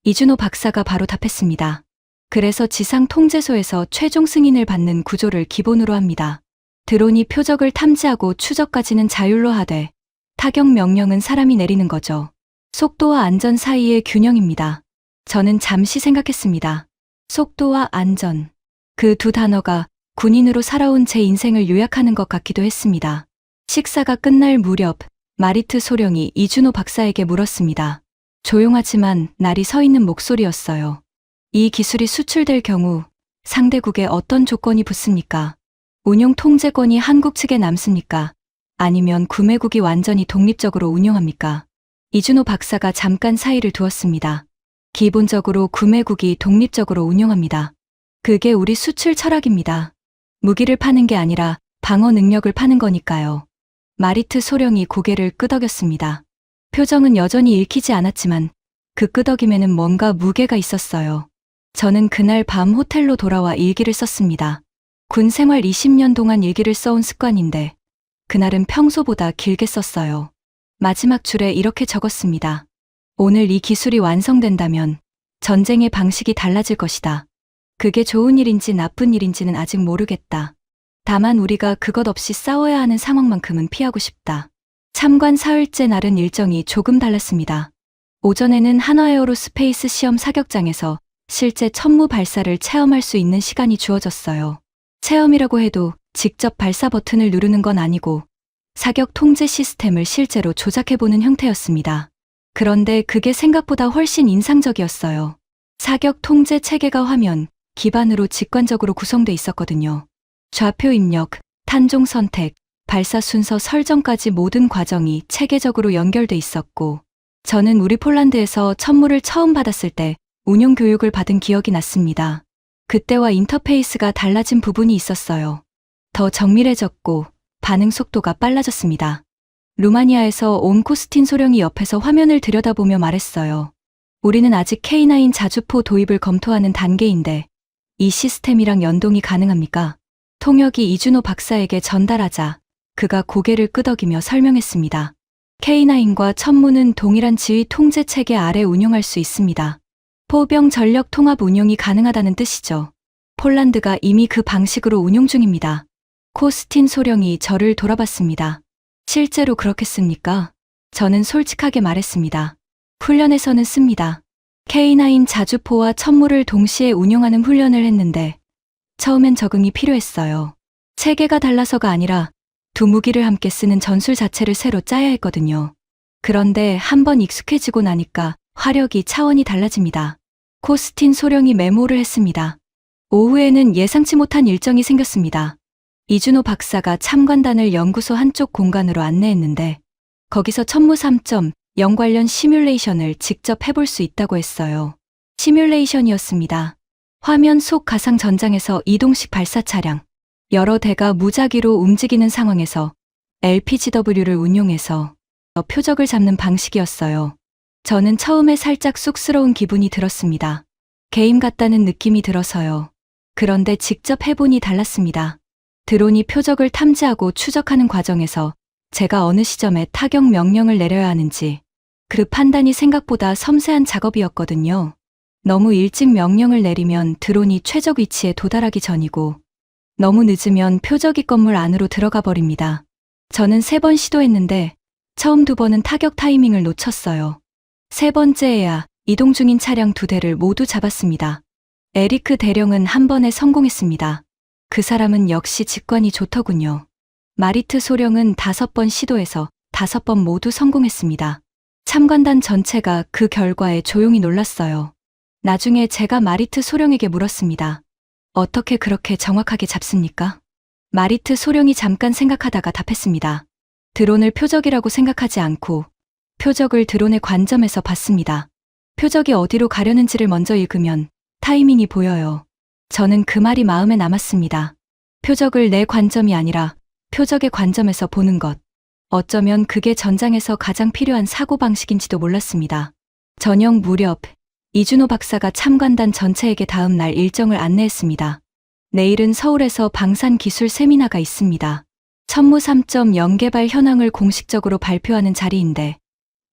이준호 박사가 바로 답했습니다. 그래서 지상 통제소에서 최종 승인을 받는 구조를 기본으로 합니다. 드론이 표적을 탐지하고 추적까지는 자율로 하되 타격 명령은 사람이 내리는 거죠. 속도와 안전 사이의 균형입니다. 저는 잠시 생각했습니다. 속도와 안전. 그 두 단어가 군인으로 살아온 제 인생을 요약하는 것 같기도 했습니다. 식사가 끝날 무렵 마리트 소령이 이준호 박사에게 물었습니다. 조용하지만 날이 서 있는 목소리였어요. 이 기술이 수출될 경우 상대국에 어떤 조건이 붙습니까? 운용 통제권이 한국 측에 남습니까? 아니면 구매국이 완전히 독립적으로 운용합니까? 이준호 박사가 잠깐 사이를 두었습니다. 기본적으로 구매국이 독립적으로 운용합니다. 그게 우리 수출 철학입니다. 무기를 파는 게 아니라 방어 능력을 파는 거니까요. 마리트 소령이 고개를 끄덕였습니다. 표정은 여전히 읽히지 않았지만 그 끄덕임에는 뭔가 무게가 있었어요. 저는 그날 밤 호텔로 돌아와 일기를 썼습니다. 군 생활 20년 동안 일기를 써온 습관인데 그날은 평소보다 길게 썼어요. 마지막 줄에 이렇게 적었습니다. 오늘 이 기술이 완성된다면 전쟁의 방식이 달라질 것이다. 그게 좋은 일인지 나쁜 일인지는 아직 모르겠다. 다만 우리가 그것 없이 싸워야 하는 상황만큼은 피하고 싶다. 참관 사흘째 날은 일정이 조금 달랐습니다. 오전에는 한화에어로스페이스 시험 사격장에서 실제 천무 발사를 체험할 수 있는 시간이 주어졌어요. 체험이라고 해도 직접 발사 버튼을 누르는 건 아니고 사격 통제 시스템을 실제로 조작해보는 형태였습니다. 그런데 그게 생각보다 훨씬 인상적이었어요. 사격 통제 체계가 화면, 기반으로 직관적으로 구성돼 있었거든요. 좌표 입력, 탄종 선택, 발사 순서 설정까지 모든 과정이 체계적으로 연결돼 있었고, 저는 우리 폴란드에서 천무를 처음 받았을 때 운용 교육을 받은 기억이 났습니다. 그때와 인터페이스가 달라진 부분이 있었어요. 더 정밀해졌고 반응 속도가 빨라졌습니다. 루마니아에서 온 코스틴 소령이 옆에서 화면을 들여다보며 말했어요. 우리는 아직 K9 자주포 도입을 검토하는 단계인데 이 시스템이랑 연동이 가능합니까? 통역이 이준호 박사에게 전달하자 그가 고개를 끄덕이며 설명했습니다. K9과 천무는 동일한 지휘 통제 체계 아래 운용할 수 있습니다. 포병 전력 통합 운용이 가능하다는 뜻이죠. 폴란드가 이미 그 방식으로 운용 중입니다. 코스틴 소령이 저를 돌아봤습니다. 실제로 그렇겠습니까? 저는 솔직하게 말했습니다. 훈련에서는 씁니다. K9 자주포와 천무를 동시에 운용하는 훈련을 했는데 처음엔 적응이 필요했어요. 체계가 달라서가 아니라 두 무기를 함께 쓰는 전술 자체를 새로 짜야 했거든요. 그런데 한번 익숙해지고 나니까 화력이 차원이 달라집니다. 코스틴 소령이 메모를 했습니다. 오후에는 예상치 못한 일정이 생겼습니다. 이준호 박사가 참관단을 연구소 한쪽 공간으로 안내했는데 거기서 천무 3.0 관련 시뮬레이션을 직접 해볼 수 있다고 했어요. 시뮬레이션이었습니다. 화면 속 가상 전장에서 이동식 발사 차량, 여러 대가 무작위로 움직이는 상황에서 LPGW를 운용해서 표적을 잡는 방식이었어요. 저는 처음에 살짝 쑥스러운 기분이 들었습니다. 게임 같다는 느낌이 들어서요. 그런데 직접 해보니 달랐습니다. 드론이 표적을 탐지하고 추적하는 과정에서 제가 어느 시점에 타격 명령을 내려야 하는지 그 판단이 생각보다 섬세한 작업이었거든요. 너무 일찍 명령을 내리면 드론이 최적 위치에 도달하기 전이고 너무 늦으면 표적이 건물 안으로 들어가 버립니다. 저는 3번 시도했는데 처음 2번은 타격 타이밍을 놓쳤어요. 3번째에야 이동 중인 차량 2대를 모두 잡았습니다. 에리크 대령은 한 번에 성공했습니다. 그 사람은 역시 직관이 좋더군요. 마리트 소령은 5번 시도해서 5번 모두 성공했습니다. 참관단 전체가 그 결과에 조용히 놀랐어요. 나중에 제가 마리트 소령에게 물었습니다. 어떻게 그렇게 정확하게 잡습니까? 마리트 소령이 잠깐 생각하다가 답했습니다. 드론을 표적이라고 생각하지 않고 표적을 드론의 관점에서 봤습니다. 표적이 어디로 가려는지를 먼저 읽으면 타이밍이 보여요. 저는 그 말이 마음에 남았습니다. 표적을 내 관점이 아니라 표적의 관점에서 보는 것. 어쩌면 그게 전장에서 가장 필요한 사고방식인지도 몰랐습니다. 저녁 무렵 이준호 박사가 참관단 전체에게 다음 날 일정을 안내했습니다. 내일은 서울에서 방산기술 세미나가 있습니다. 천무 3.0 개발 현황을 공식적으로 발표하는 자리인데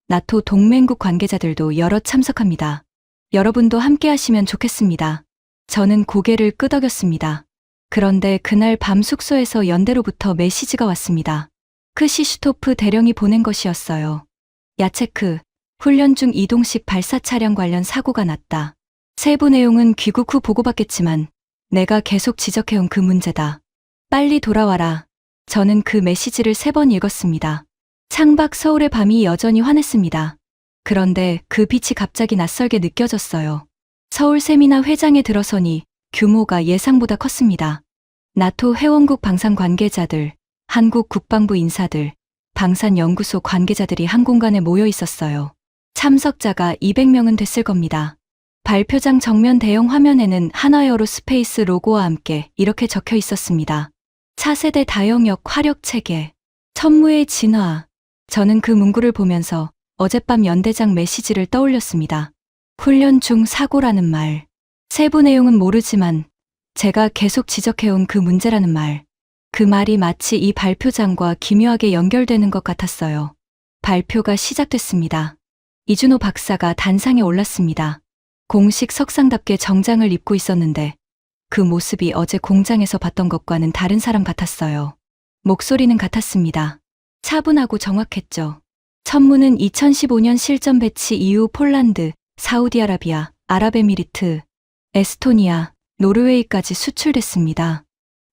나토 동맹국 관계자들도 여러 참석합니다. 여러분도 함께 하시면 좋겠습니다. 저는 고개를 끄덕였습니다. 그런데 그날 밤 숙소에서 연대로부터 메시지가 왔습니다. 크시슈토프 대령이 보낸 것이었어요. 야체크, 훈련 중 이동식 발사 차량 관련 사고가 났다. 세부 내용은 귀국 후 보고받겠지만 내가 계속 지적해온 그 문제다. 빨리 돌아와라. 저는 그 메시지를 3번 읽었습니다. 창밖 서울의 밤이 여전히 환했습니다. 그런데 그 빛이 갑자기 낯설게 느껴졌어요. 서울 세미나 회장에 들어서니 규모가 예상보다 컸습니다. 나토 회원국 방산 관계자들, 한국 국방부 인사들, 방산연구소 관계자들이 한 공간에 모여 있었어요. 참석자가 200명은 됐을 겁니다. 발표장 정면 대형 화면에는 한화에어로스페이스 로고와 함께 이렇게 적혀 있었습니다. 차세대 다영역 화력 체계, 천무의 진화. 저는 그 문구를 보면서 어젯밤 연대장 메시지를 떠올렸습니다. 훈련 중 사고라는 말. 세부 내용은 모르지만 제가 계속 지적해온 그 문제라는 말. 그 말이 마치 이 발표장과 기묘하게 연결되는 것 같았어요. 발표가 시작됐습니다. 이준호 박사가 단상에 올랐습니다. 공식 석상답게 정장을 입고 있었는데 그 모습이 어제 공장에서 봤던 것과는 다른 사람 같았어요. 목소리는 같았습니다. 차분하고 정확했죠. 천무는 2015년 실전 배치 이후 폴란드, 사우디아라비아, 아랍에미리트, 에스토니아, 노르웨이까지 수출됐습니다.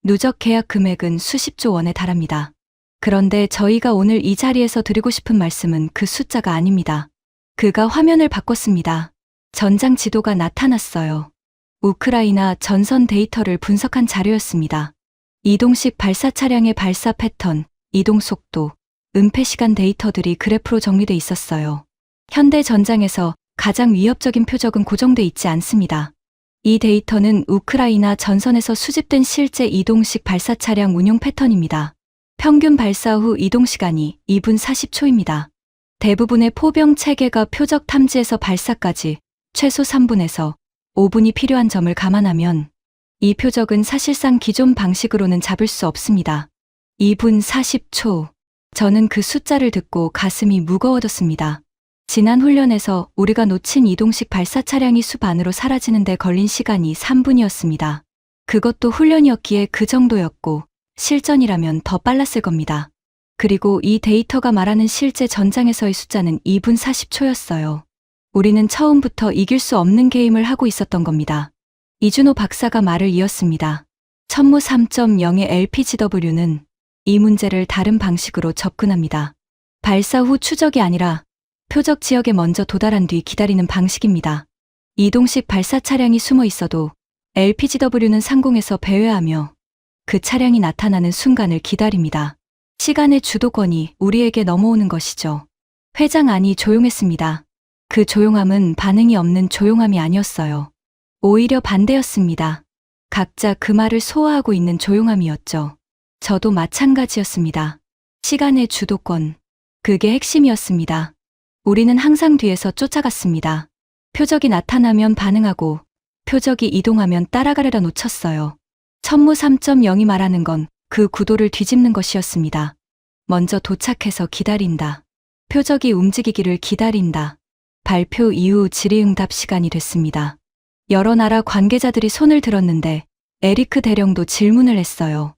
누적 계약 금액은 수십조 원에 달합니다. 그런데 저희가 오늘 이 자리에서 드리고 싶은 말씀은 그 숫자가 아닙니다. 그가 화면을 바꿨습니다. 전장 지도가 나타났어요. 우크라이나 전선 데이터를 분석한 자료였습니다. 이동식 발사 차량의 발사 패턴, 이동 속도, 은폐 시간 데이터들이 그래프로 정리돼 있었어요. 현대 전장에서 가장 위협적인 표적은 고정돼 있지 않습니다. 이 데이터는 우크라이나 전선에서 수집된 실제 이동식 발사 차량 운용 패턴입니다. 평균 발사 후 이동 시간이 2분 40초입니다. 대부분의 포병 체계가 표적 탐지에서 발사까지 최소 3분에서 5분이 필요한 점을 감안하면 이 표적은 사실상 기존 방식으로는 잡을 수 없습니다. 2분 40초. 저는 그 숫자를 듣고 가슴이 무거워졌습니다. 지난 훈련에서 우리가 놓친 이동식 발사 차량이 숲 안으로 사라지는 데 걸린 시간이 3분이었습니다. 그것도 훈련이었기에 그 정도였고 실전이라면 더 빨랐을 겁니다. 그리고 이 데이터가 말하는 실제 전장에서의 숫자는 2분 40초였어요. 우리는 처음부터 이길 수 없는 게임을 하고 있었던 겁니다. 이준호 박사가 말을 이었습니다. 천무 3.0의 LPGW는 이 문제를 다른 방식으로 접근합니다. 발사 후 추적이 아니라 표적 지역에 먼저 도달한 뒤 기다리는 방식입니다. 이동식 발사 차량이 숨어 있어도 LPGW는 상공에서 배회하며 그 차량이 나타나는 순간을 기다립니다. 시간의 주도권이 우리에게 넘어오는 것이죠. 회장 안이 조용했습니다. 그 조용함은 반응이 없는 조용함이 아니었어요. 오히려 반대였습니다. 각자 그 말을 소화하고 있는 조용함이었죠. 저도 마찬가지였습니다. 시간의 주도권. 그게 핵심이었습니다. 우리는 항상 뒤에서 쫓아갔습니다. 표적이 나타나면 반응하고 표적이 이동하면 따라가려다 놓쳤어요. 천무 3.0이 말하는 건 그 구도를 뒤집는 것이었습니다. 먼저 도착해서 기다린다. 표적이 움직이기를 기다린다. 발표 이후 질의응답 시간이 됐습니다. 여러 나라 관계자들이 손을 들었는데 에리크 대령도 질문을 했어요.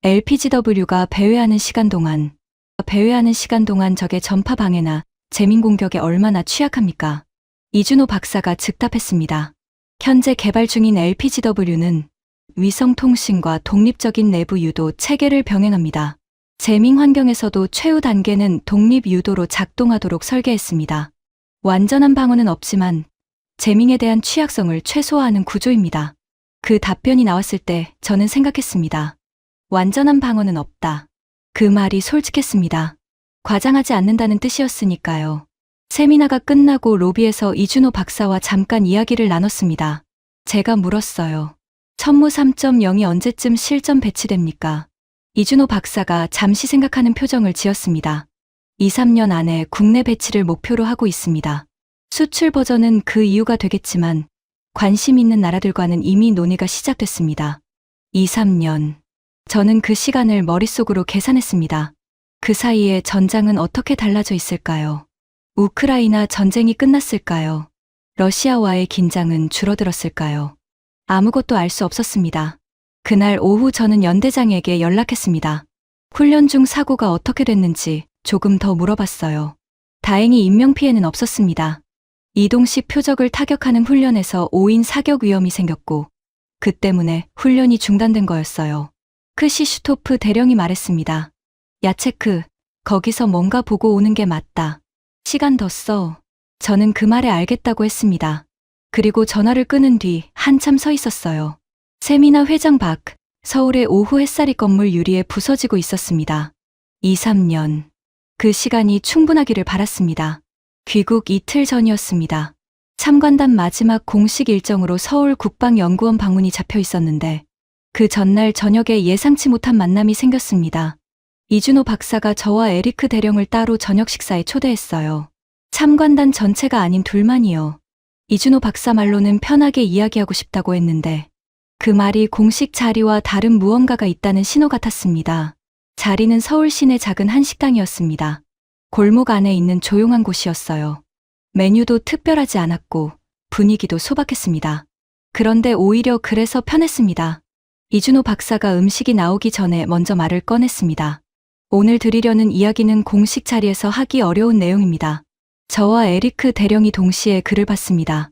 LPGW가 배회하는 시간 동안 적의 전파 방해나 재민 공격에 얼마나 취약합니까? 이준호 박사가 즉답했습니다. 현재 개발 중인 LPGW는 위성 통신과 독립적인 내부 유도 체계를 병행합니다. 재민 환경에서도 최후 단계는 독립 유도로 작동하도록 설계했습니다. 완전한 방어는 없지만 재민에 대한 취약성을 최소화하는 구조입니다. 그 답변이 나왔을 때 저는 생각했습니다. 완전한 방어는 없다. 그 말이 솔직했습니다. 과장하지 않는다는 뜻이었으니까요. 세미나가 끝나고 로비에서 이준호 박사와 잠깐 이야기를 나눴습니다. 제가 물었어요. 천무 3.0이 언제쯤 실전 배치됩니까? 이준호 박사가 잠시 생각하는 표정을 지었습니다. 2, 3년 안에 국내 배치를 목표로 하고 있습니다. 수출 버전은 그 이유가 되겠지만 관심 있는 나라들과는 이미 논의가 시작됐습니다. 2, 3년. 저는 그 시간을 머릿속으로 계산했습니다. 그 사이에 전장은 어떻게 달라져 있을까요? 우크라이나 전쟁이 끝났을까요? 러시아와의 긴장은 줄어들었을까요? 아무것도 알 수 없었습니다. 그날 오후 저는 연대장에게 연락했습니다. 훈련 중 사고가 어떻게 됐는지 조금 더 물어봤어요. 다행히 인명피해는 없었습니다. 이동식 표적을 타격하는 훈련에서 5인 사격 위험이 생겼고 그 때문에 훈련이 중단된 거였어요. 크시슈토프 대령이 말했습니다. 야체크, 거기서 뭔가 보고 오는 게 맞다. 시간 더 써. 저는 그 말에 알겠다고 했습니다. 그리고 전화를 끊은 뒤 한참 서 있었어요. 세미나 회장 밖, 서울의 오후 햇살이 건물 유리에 부서지고 있었습니다. 2, 3년. 그 시간이 충분하기를 바랐습니다. 귀국 이틀 전이었습니다. 참관단 마지막 공식 일정으로 서울 국방연구원 방문이 잡혀 있었는데 그 전날 저녁에 예상치 못한 만남이 생겼습니다. 이준호 박사가 저와 에리크 대령을 따로 저녁 식사에 초대했어요. 참관단 전체가 아닌 둘만이요. 이준호 박사 말로는 편하게 이야기하고 싶다고 했는데 그 말이 공식 자리와 다른 무언가가 있다는 신호 같았습니다. 자리는 서울 시내 작은 한식당이었습니다. 골목 안에 있는 조용한 곳이었어요. 메뉴도 특별하지 않았고 분위기도 소박했습니다. 그런데 오히려 그래서 편했습니다. 이준호 박사가 음식이 나오기 전에 먼저 말을 꺼냈습니다. 오늘 드리려는 이야기는 공식 자리에서 하기 어려운 내용입니다. 저와 에리크 대령이 동시에 글을 봤습니다.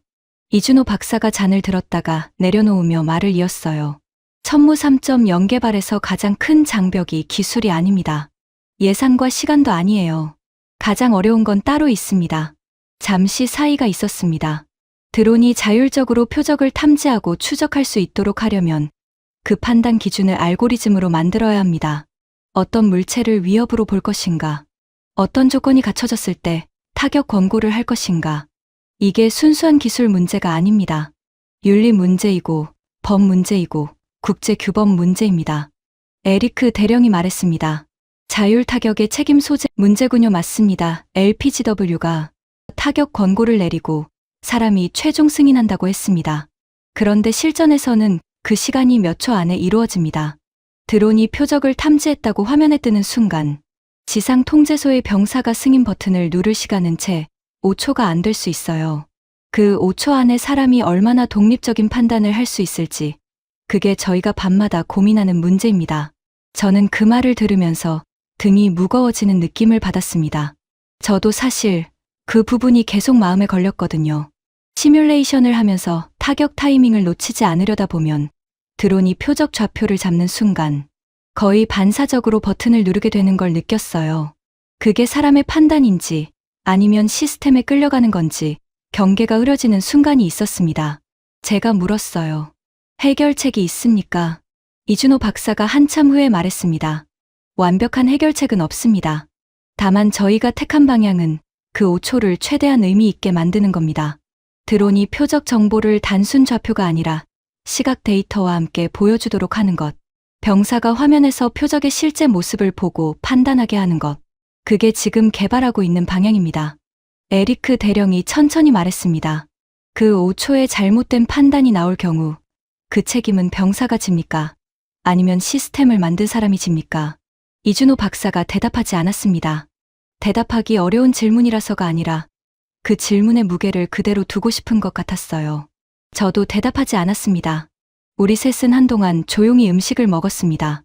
이준호 박사가 잔을 들었다가 내려놓으며 말을 이었어요. 천무 3.0 개발에서 가장 큰 장벽이 기술이 아닙니다. 예산과 시간도 아니에요. 가장 어려운 건 따로 있습니다. 잠시 사이가 있었습니다. 드론이 자율적으로 표적을 탐지하고 추적할 수 있도록 하려면 그 판단 기준을 알고리즘으로 만들어야 합니다. 어떤 물체를 위협으로 볼 것인가? 어떤 조건이 갖춰졌을 때 타격 권고를 할 것인가? 이게 순수한 기술 문제가 아닙니다. 윤리 문제이고 법 문제이고 국제 규범 문제입니다. 에리크 대령이 말했습니다. 자율 타격의 책임 소재 문제군요. 맞습니다. LPGW가 타격 권고를 내리고 사람이 최종 승인한다고 했습니다. 그런데 실전에서는 그 시간이 몇 초 안에 이루어집니다. 드론이 표적을 탐지했다고 화면에 뜨는 순간 지상 통제소의 병사가 승인 버튼을 누를 시간은 채 5초가 안 될 수 있어요. 그 5초 안에 사람이 얼마나 독립적인 판단을 할 수 있을지 그게 저희가 밤마다 고민하는 문제입니다. 저는 그 말을 들으면서 등이 무거워지는 느낌을 받았습니다. 저도 사실 그 부분이 계속 마음에 걸렸거든요. 시뮬레이션을 하면서 타격 타이밍을 놓치지 않으려다 보면 드론이 표적 좌표를 잡는 순간 거의 반사적으로 버튼을 누르게 되는 걸 느꼈어요. 그게 사람의 판단인지 아니면 시스템에 끌려가는 건지 경계가 흐려지는 순간이 있었습니다. 제가 물었어요. 해결책이 있습니까? 이준호 박사가 한참 후에 말했습니다. 완벽한 해결책은 없습니다. 다만 저희가 택한 방향은 그 5초를 최대한 의미 있게 만드는 겁니다. 드론이 표적 정보를 단순 좌표가 아니라 시각 데이터와 함께 보여주도록 하는 것. 병사가 화면에서 표적의 실제 모습을 보고 판단하게 하는 것. 그게 지금 개발하고 있는 방향입니다. 에리크 대령이 천천히 말했습니다. 그 5초의 잘못된 판단이 나올 경우 그 책임은 병사가 집니까? 아니면 시스템을 만든 사람이 집니까? 이준호 박사가 대답하지 않았습니다. 대답하기 어려운 질문이라서가 아니라 그 질문의 무게를 그대로 두고 싶은 것 같았어요. 저도 대답하지 않았습니다. 우리 셋은 한동안 조용히 음식을 먹었습니다.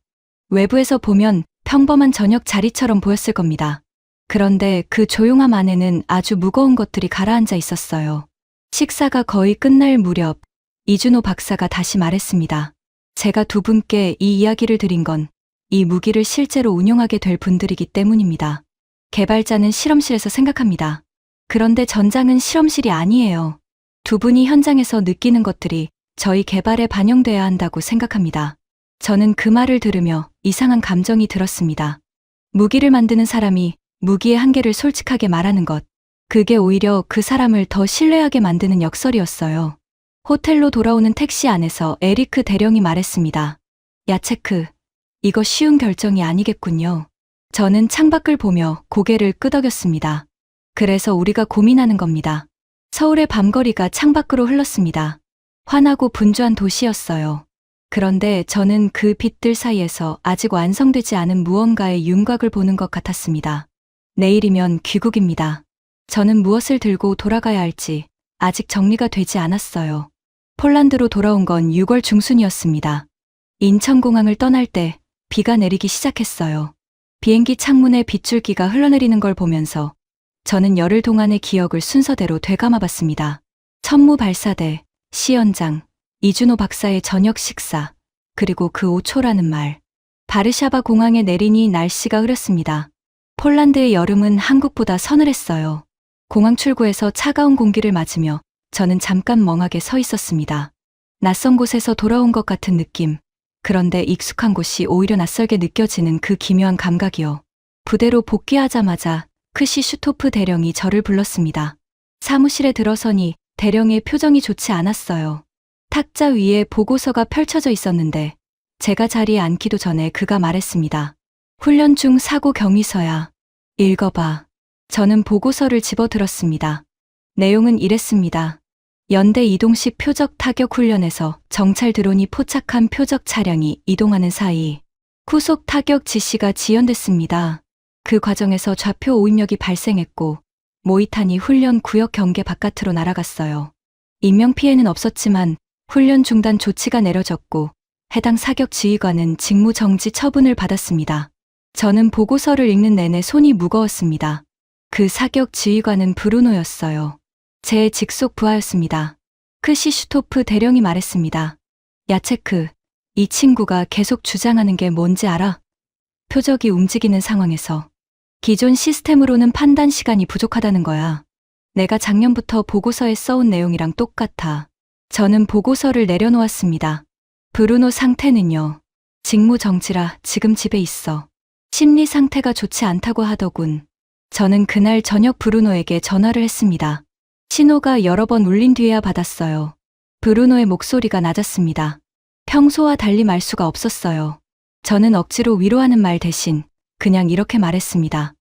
외부에서 보면 평범한 저녁 자리처럼 보였을 겁니다. 그런데 그 조용함 안에는 아주 무거운 것들이 가라앉아 있었어요. 식사가 거의 끝날 무렵 이준호 박사가 다시 말했습니다. 제가 두 분께 이 이야기를 드린 건 이 무기를 실제로 운용하게 될 분들이기 때문입니다. 개발자는 실험실에서 생각합니다. 그런데 전장은 실험실이 아니에요. 두 분이 현장에서 느끼는 것들이 저희 개발에 반영돼야 한다고 생각합니다. 저는 그 말을 들으며 이상한 감정이 들었습니다. 무기를 만드는 사람이 무기의 한계를 솔직하게 말하는 것. 그게 오히려 그 사람을 더 신뢰하게 만드는 역설이었어요. 호텔로 돌아오는 택시 안에서 에리크 대령이 말했습니다. 야체크, 이거 쉬운 결정이 아니겠군요. 저는 창밖을 보며 고개를 끄덕였습니다. 그래서 우리가 고민하는 겁니다. 서울의 밤거리가 창밖으로 흘렀습니다. 환하고 분주한 도시였어요. 그런데 저는 그 빛들 사이에서 아직 완성되지 않은 무언가의 윤곽을 보는 것 같았습니다. 내일이면 귀국입니다. 저는 무엇을 들고 돌아가야 할지 아직 정리가 되지 않았어요. 폴란드로 돌아온 건 6월 중순이었습니다. 인천공항을 떠날 때 비가 내리기 시작했어요. 비행기 창문에 빗줄기가 흘러내리는 걸 보면서 저는 열흘 동안의 기억을 순서대로 되감아봤습니다. 천무 발사대, 시연장, 이준호 박사의 저녁 식사, 그리고 그 5초라는 말. 바르샤바 공항에 내리니 날씨가 흐렸습니다. 폴란드의 여름은 한국보다 서늘했어요. 공항 출구에서 차가운 공기를 맞으며 저는 잠깐 멍하게 서 있었습니다. 낯선 곳에서 돌아온 것 같은 느낌. 그런데 익숙한 곳이 오히려 낯설게 느껴지는 그 기묘한 감각이요. 부대로 복귀하자마자 크시슈토프 대령이 저를 불렀습니다. 사무실에 들어서니 대령의 표정이 좋지 않았어요. 탁자 위에 보고서가 펼쳐져 있었는데 제가 자리에 앉기도 전에 그가 말했습니다. 훈련 중 사고 경위서야. 읽어봐. 저는 보고서를 집어들었습니다. 내용은 이랬습니다. 연대 이동식 표적 타격 훈련에서 정찰 드론이 포착한 표적 차량이 이동하는 사이 후속 타격 지시가 지연됐습니다. 그 과정에서 좌표 오입력이 발생했고 모이탄이 훈련 구역 경계 바깥으로 날아갔어요. 인명피해는 없었지만 훈련 중단 조치가 내려졌고 해당 사격 지휘관은 직무 정지 처분을 받았습니다. 저는 보고서를 읽는 내내 손이 무거웠습니다. 그 사격 지휘관은 브루노였어요. 제 직속 부하였습니다. 크시슈토프 대령이 말했습니다. 야체크, 이 친구가 계속 주장하는 게 뭔지 알아? 표적이 움직이는 상황에서 기존 시스템으로는 판단 시간이 부족하다는 거야. 내가 작년부터 보고서에 써온 내용이랑 똑같아. 저는 보고서를 내려놓았습니다. 브루노 상태는요. 직무 정지라 지금 집에 있어. 심리 상태가 좋지 않다고 하더군. 저는 그날 저녁 브루노에게 전화를 했습니다. 신호가 여러 번 울린 뒤에야 받았어요. 브루노의 목소리가 낮았습니다. 평소와 달리 말수가 없었어요. 저는 억지로 위로하는 말 대신 그냥 이렇게 말했습니다.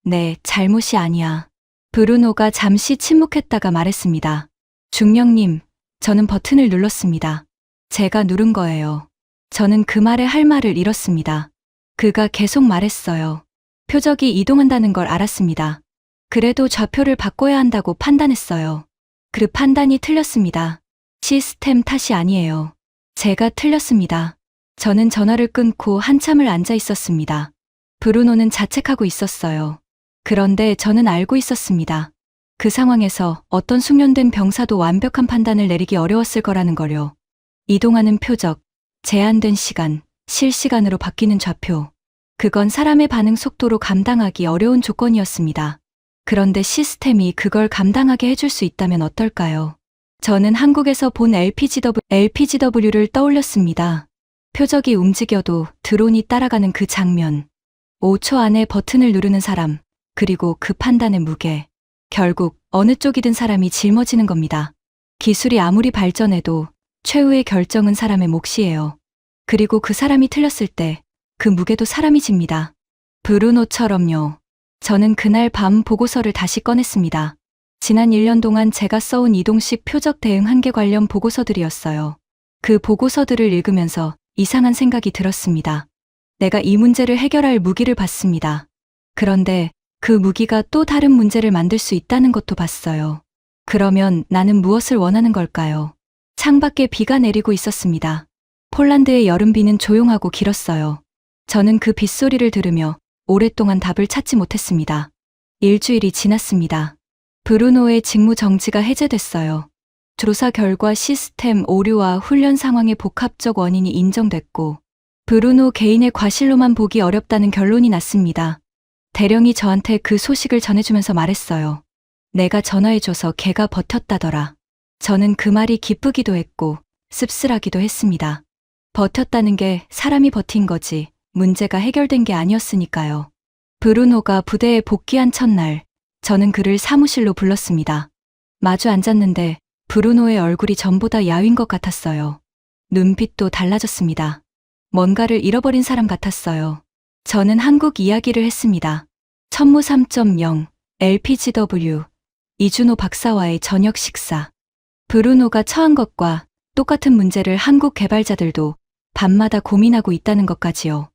네, 잘못이 아니야. 브루노가 잠시 침묵했다가 말했습니다. 중령님, 저는 버튼을 눌렀습니다. 제가 누른 거예요. 저는 그 말에 할 말을 잃었습니다. 그가 계속 말했어요. 표적이 이동한다는 걸 알았습니다. 그래도 좌표를 바꿔야 한다고 판단했어요. 그 판단이 틀렸습니다. 시스템 탓이 아니에요. 제가 틀렸습니다. 저는 전화를 끊고 한참을 앉아 있었습니다. 브루노는 자책하고 있었어요. 그런데 저는 알고 있었습니다. 그 상황에서 어떤 숙련된 병사도 완벽한 판단을 내리기 어려웠을 거라는 걸요. 이동하는 표적, 제한된 시간, 실시간으로 바뀌는 좌표. 그건 사람의 반응 속도로 감당하기 어려운 조건이었습니다. 그런데 시스템이 그걸 감당하게 해줄 수 있다면 어떨까요? 저는 한국에서 본 LPGW를 떠올렸습니다. 표적이 움직여도 드론이 따라가는 그 장면. 5초 안에 버튼을 누르는 사람, 그리고 그 판단의 무게. 결국 어느 쪽이든 사람이 짊어지는 겁니다. 기술이 아무리 발전해도 최후의 결정은 사람의 몫이에요. 그리고 그 사람이 틀렸을 때 그 무게도 사람이 집니다. 브루노처럼요. 저는 그날 밤 보고서를 다시 꺼냈습니다. 지난 1년 동안 제가 써온 이동식 표적 대응 한계 관련 보고서들이었어요. 그 보고서들을 읽으면서 이상한 생각이 들었습니다. 내가 이 문제를 해결할 무기를 봤습니다. 그런데 그 무기가 또 다른 문제를 만들 수 있다는 것도 봤어요. 그러면 나는 무엇을 원하는 걸까요? 창밖에 비가 내리고 있었습니다. 폴란드의 여름비는 조용하고 길었어요. 저는 그 빗소리를 들으며 오랫동안 답을 찾지 못했습니다. 일주일이 지났습니다. 브루노의 직무 정지가 해제됐어요. 조사 결과 시스템 오류와 훈련 상황의 복합적 원인이 인정됐고 브루노 개인의 과실로만 보기 어렵다는 결론이 났습니다. 대령이 저한테 그 소식을 전해주면서 말했어요. 내가 전화해줘서 걔가 버텼다더라. 저는 그 말이 기쁘기도 했고 씁쓸하기도 했습니다. 버텼다는 게 사람이 버틴 거지 문제가 해결된 게 아니었으니까요. 브루노가 부대에 복귀한 첫날 저는 그를 사무실로 불렀습니다. 마주 앉았는데 브루노의 얼굴이 전보다 야윈 것 같았어요. 눈빛도 달라졌습니다. 뭔가를 잃어버린 사람 같았어요. 저는 한국 이야기를 했습니다. 천무 3.0, LPGW, 이준호 박사와의 저녁 식사. 브루노가 처한 것과 똑같은 문제를 한국 개발자들도 밤마다 고민하고 있다는 것까지요.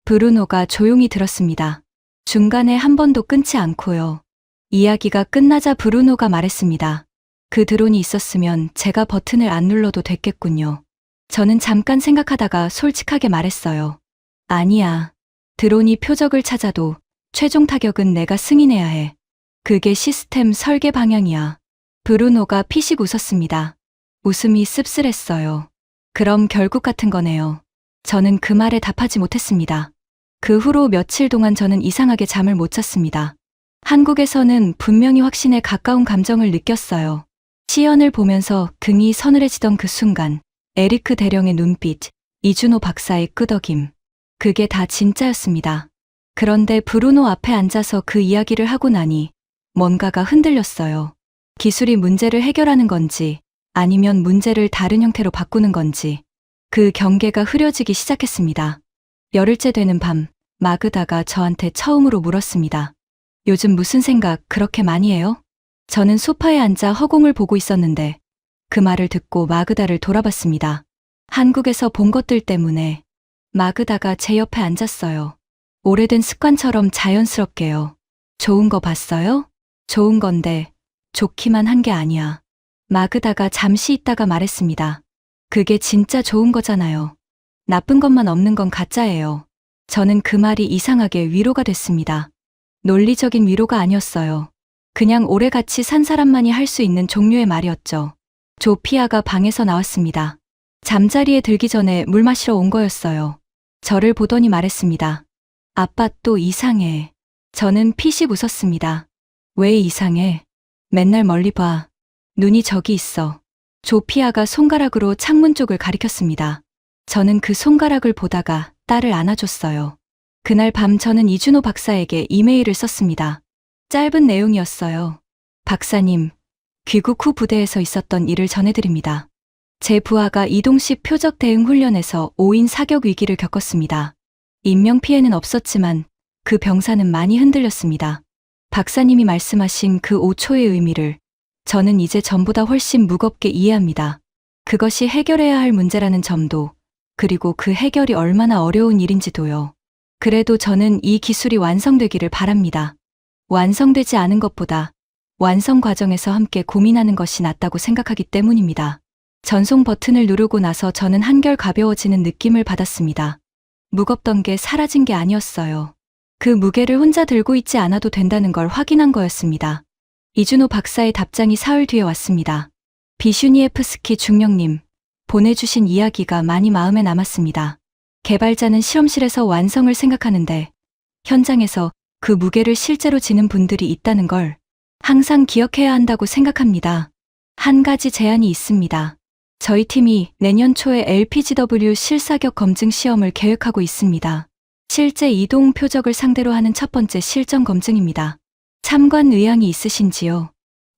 브루노가 조용히 들었습니다. 중간에 한 번도 끊지 않고요. 이야기가 끝나자 브루노가 말했습니다. 그 드론이 있었으면 제가 버튼을 안 눌러도 됐겠군요. 저는 잠깐 생각하다가 솔직하게 말했어요. 아니야. 드론이 표적을 찾아도 최종 타격은 내가 승인해야 해. 그게 시스템 설계 방향이야. 브루노가 피식 웃었습니다. 웃음이 씁쓸했어요. 그럼 결국 같은 거네요. 저는 그 말에 답하지 못했습니다. 그 후로 며칠 동안 저는 이상하게 잠을 못 잤습니다. 한국에서는 분명히 확신에 가까운 감정을 느꼈어요. 시연을 보면서 등이 서늘해지던 그 순간 에리크 대령의 눈빛, 이준호 박사의 끄덕임. 그게 다 진짜였습니다. 그런데 브루노 앞에 앉아서 그 이야기를 하고 나니 뭔가가 흔들렸어요. 기술이 문제를 해결하는 건지 아니면 문제를 다른 형태로 바꾸는 건지 그 경계가 흐려지기 시작했습니다. 열흘째 되는 밤, 마그다가 저한테 처음으로 물었습니다. 요즘 무슨 생각 그렇게 많이 해요? 저는 소파에 앉아 허공을 보고 있었는데 그 말을 듣고 마그다를 돌아봤습니다. 한국에서 본 것들 때문에. 마그다가 제 옆에 앉았어요. 오래된 습관처럼 자연스럽게요. 좋은 거 봤어요? 좋은 건데 좋기만 한 게 아니야. 마그다가 잠시 있다가 말했습니다. 그게 진짜 좋은 거잖아요. 나쁜 것만 없는 건 가짜예요. 저는 그 말이 이상하게 위로가 됐습니다. 논리적인 위로가 아니었어요. 그냥 오래 같이 산 사람만이 할 수 있는 종류의 말이었죠. 조피아가 방에서 나왔습니다. 잠자리에 들기 전에 물 마시러 온 거였어요. 저를 보더니 말했습니다. 아빠 또 이상해. 저는 피식 웃었습니다. 왜 이상해? 맨날 멀리 봐. 눈이 저기 있어. 조피아가 손가락으로 창문 쪽을 가리켰습니다. 저는 그 손가락을 보다가 딸을 안아줬어요. 그날 밤 저는 이준호 박사에게 이메일을 썼습니다. 짧은 내용이었어요. 박사님, 귀국 후 부대에서 있었던 일을 전해드립니다. 제 부하가 이동식 표적 대응 훈련에서 5인 사격 위기를 겪었습니다. 인명피해는 없었지만 그 병사는 많이 흔들렸습니다. 박사님이 말씀하신 그 5초의 의미를 저는 이제 전보다 훨씬 무겁게 이해합니다. 그것이 해결해야 할 문제라는 점도, 그리고 그 해결이 얼마나 어려운 일인지도요. 그래도 저는 이 기술이 완성되기를 바랍니다. 완성되지 않은 것보다 완성 과정에서 함께 고민하는 것이 낫다고 생각하기 때문입니다. 전송 버튼을 누르고 나서 저는 한결 가벼워지는 느낌을 받았습니다. 무겁던 게 사라진 게 아니었어요. 그 무게를 혼자 들고 있지 않아도 된다는 걸 확인한 거였습니다. 이준호 박사의 답장이 사흘 뒤에 왔습니다. 비슈니에프스키 중령님, 보내주신 이야기가 많이 마음에 남았습니다. 개발자는 실험실에서 완성을 생각하는데 현장에서 그 무게를 실제로 지는 분들이 있다는 걸 항상 기억해야 한다고 생각합니다. 한 가지 제안이 있습니다. 저희 팀이 내년 초에 LPGW 실사격 검증 시험을 계획하고 있습니다. 실제 이동 표적을 상대로 하는 첫 번째 실전 검증입니다. 참관 의향이 있으신지요?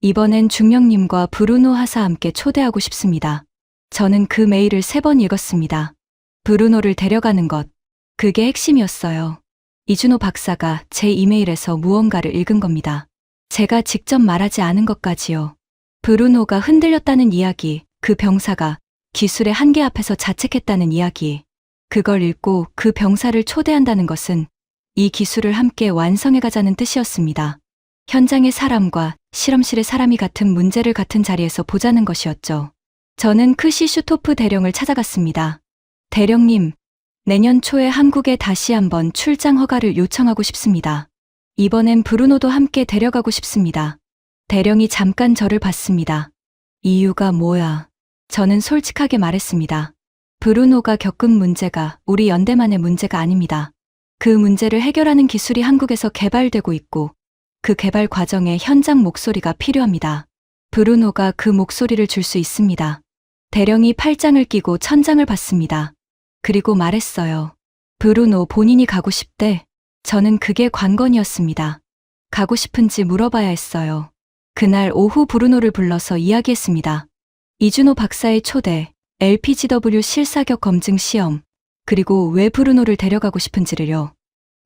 이번엔 중령님과 브루노 하사 함께 초대하고 싶습니다. 저는 그 메일을 3번 읽었습니다. 브루노를 데려가는 것, 그게 핵심이었어요. 이준호 박사가 제 이메일에서 무언가를 읽은 겁니다. 제가 직접 말하지 않은 것까지요. 브루노가 흔들렸다는 이야기, 그 병사가 기술의 한계 앞에서 자책했다는 이야기. 그걸 읽고 그 병사를 초대한다는 것은 이 기술을 함께 완성해가자는 뜻이었습니다. 현장의 사람과 실험실의 사람이 같은 문제를 같은 자리에서 보자는 것이었죠. 저는 크시슈토프 대령을 찾아갔습니다. 대령님, 내년 초에 한국에 다시 한번 출장 허가를 요청하고 싶습니다. 이번엔 브루노도 함께 데려가고 싶습니다. 대령이 잠깐 저를 봤습니다. 이유가 뭐야? 저는 솔직하게 말했습니다. 브루노가 겪은 문제가 우리 연대만의 문제가 아닙니다. 그 문제를 해결하는 기술이 한국에서 개발되고 있고 그 개발 과정에 현장 목소리가 필요합니다. 브루노가 그 목소리를 줄 수 있습니다. 대령이 팔짱을 끼고 천장을 봤습니다. 그리고 말했어요. 브루노 본인이 가고 싶대. 저는 그게 관건이었습니다. 가고 싶은지 물어봐야 했어요. 그날 오후 브루노를 불러서 이야기했습니다. 이준호 박사의 초대, LPGW 실사격 검증 시험, 그리고 왜 브루노를 데려가고 싶은지를요.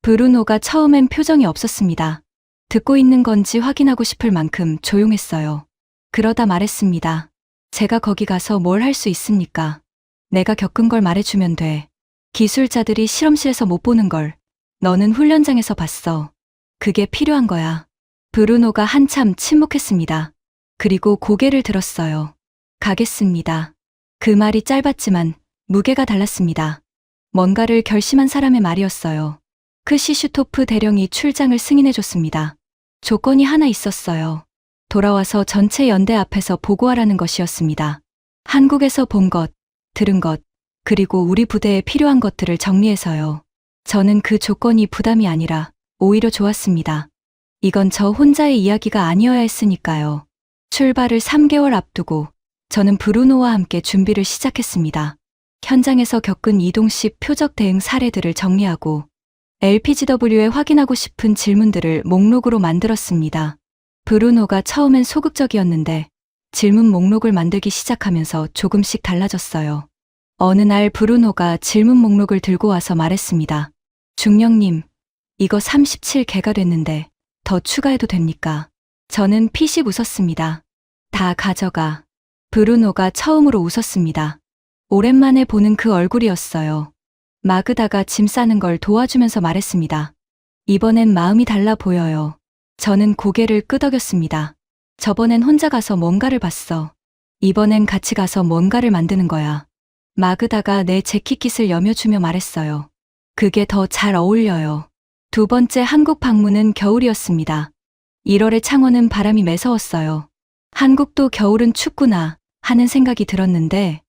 브루노가 처음엔 표정이 없었습니다. 듣고 있는 건지 확인하고 싶을 만큼 조용했어요. 그러다 말했습니다. 제가 거기 가서 뭘 할 수 있습니까? 내가 겪은 걸 말해주면 돼. 기술자들이 실험실에서 못 보는 걸 너는 훈련장에서 봤어. 그게 필요한 거야. 브루노가 한참 침묵했습니다. 그리고 고개를 들었어요. 가겠습니다. 그 말이 짧았지만 무게가 달랐습니다. 뭔가를 결심한 사람의 말이었어요. 크시슈토프 대령이 출장을 승인해줬습니다. 조건이 하나 있었어요. 돌아와서 전체 연대 앞에서 보고하라는 것이었습니다. 한국에서 본 것, 들은 것, 그리고 우리 부대에 필요한 것들을 정리해서요. 저는 그 조건이 부담이 아니라 오히려 좋았습니다. 이건 저 혼자의 이야기가 아니어야 했으니까요. 출발을 3개월 앞두고 저는 브루노와 함께 준비를 시작했습니다. 현장에서 겪은 이동식 표적 대응 사례들을 정리하고 LPGW에 확인하고 싶은 질문들을 목록으로 만들었습니다. 브루노가 처음엔 소극적이었는데 질문 목록을 만들기 시작하면서 조금씩 달라졌어요. 어느 날 브루노가 질문 목록을 들고 와서 말했습니다. 중령님, 이거 37개가 됐는데 더 추가해도 됩니까? 저는 피식 웃었습니다. 다 가져가. 브루노가 처음으로 웃었습니다. 오랜만에 보는 그 얼굴이었어요. 마그다가 짐 싸는 걸 도와주면서 말했습니다. 이번엔 마음이 달라 보여요. 저는 고개를 끄덕였습니다. 저번엔 혼자 가서 뭔가를 봤어. 이번엔 같이 가서 뭔가를 만드는 거야. 마그다가 내 재킷깃을 여며주며 말했어요. 그게 더 잘 어울려요. 두 번째 한국 방문은 겨울이었습니다. 1월에 창원은 바람이 매서웠어요. 한국도 겨울은 춥구나 하는 생각이 들었는데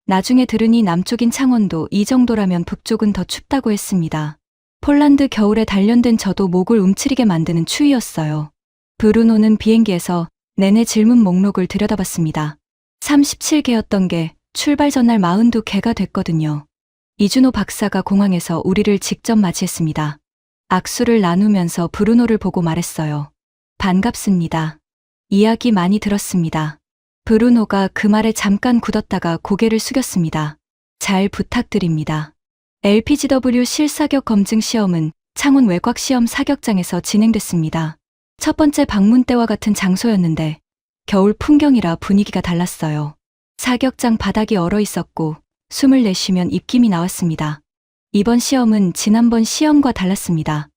나중에 들으니 남쪽인 창원도 이 정도라면 북쪽은 더 춥다고 했습니다. 폴란드 겨울에 단련된 저도 목을 움츠리게 만드는 추위였어요. 브루노는 비행기에서 내내 질문 목록을 들여다봤습니다. 37개였던 게 출발 전날 42개가 됐거든요. 이준호 박사가 공항에서 우리를 직접 맞이했습니다. 악수를 나누면서 브루노를 보고 말했어요. 반갑습니다. 이야기 많이 들었습니다. 브루노가 그 말에 잠깐 굳었다가 고개를 숙였습니다. 잘 부탁드립니다. LPGW 실사격 검증 시험은 창원 외곽 시험 사격장에서 진행됐습니다. 첫 번째 방문 때와 같은 장소였는데 겨울 풍경이라 분위기가 달랐어요. 사격장 바닥이 얼어 있었고 숨을 내쉬면 입김이 나왔습니다. 이번 시험은 지난번 시험과 달랐습니다.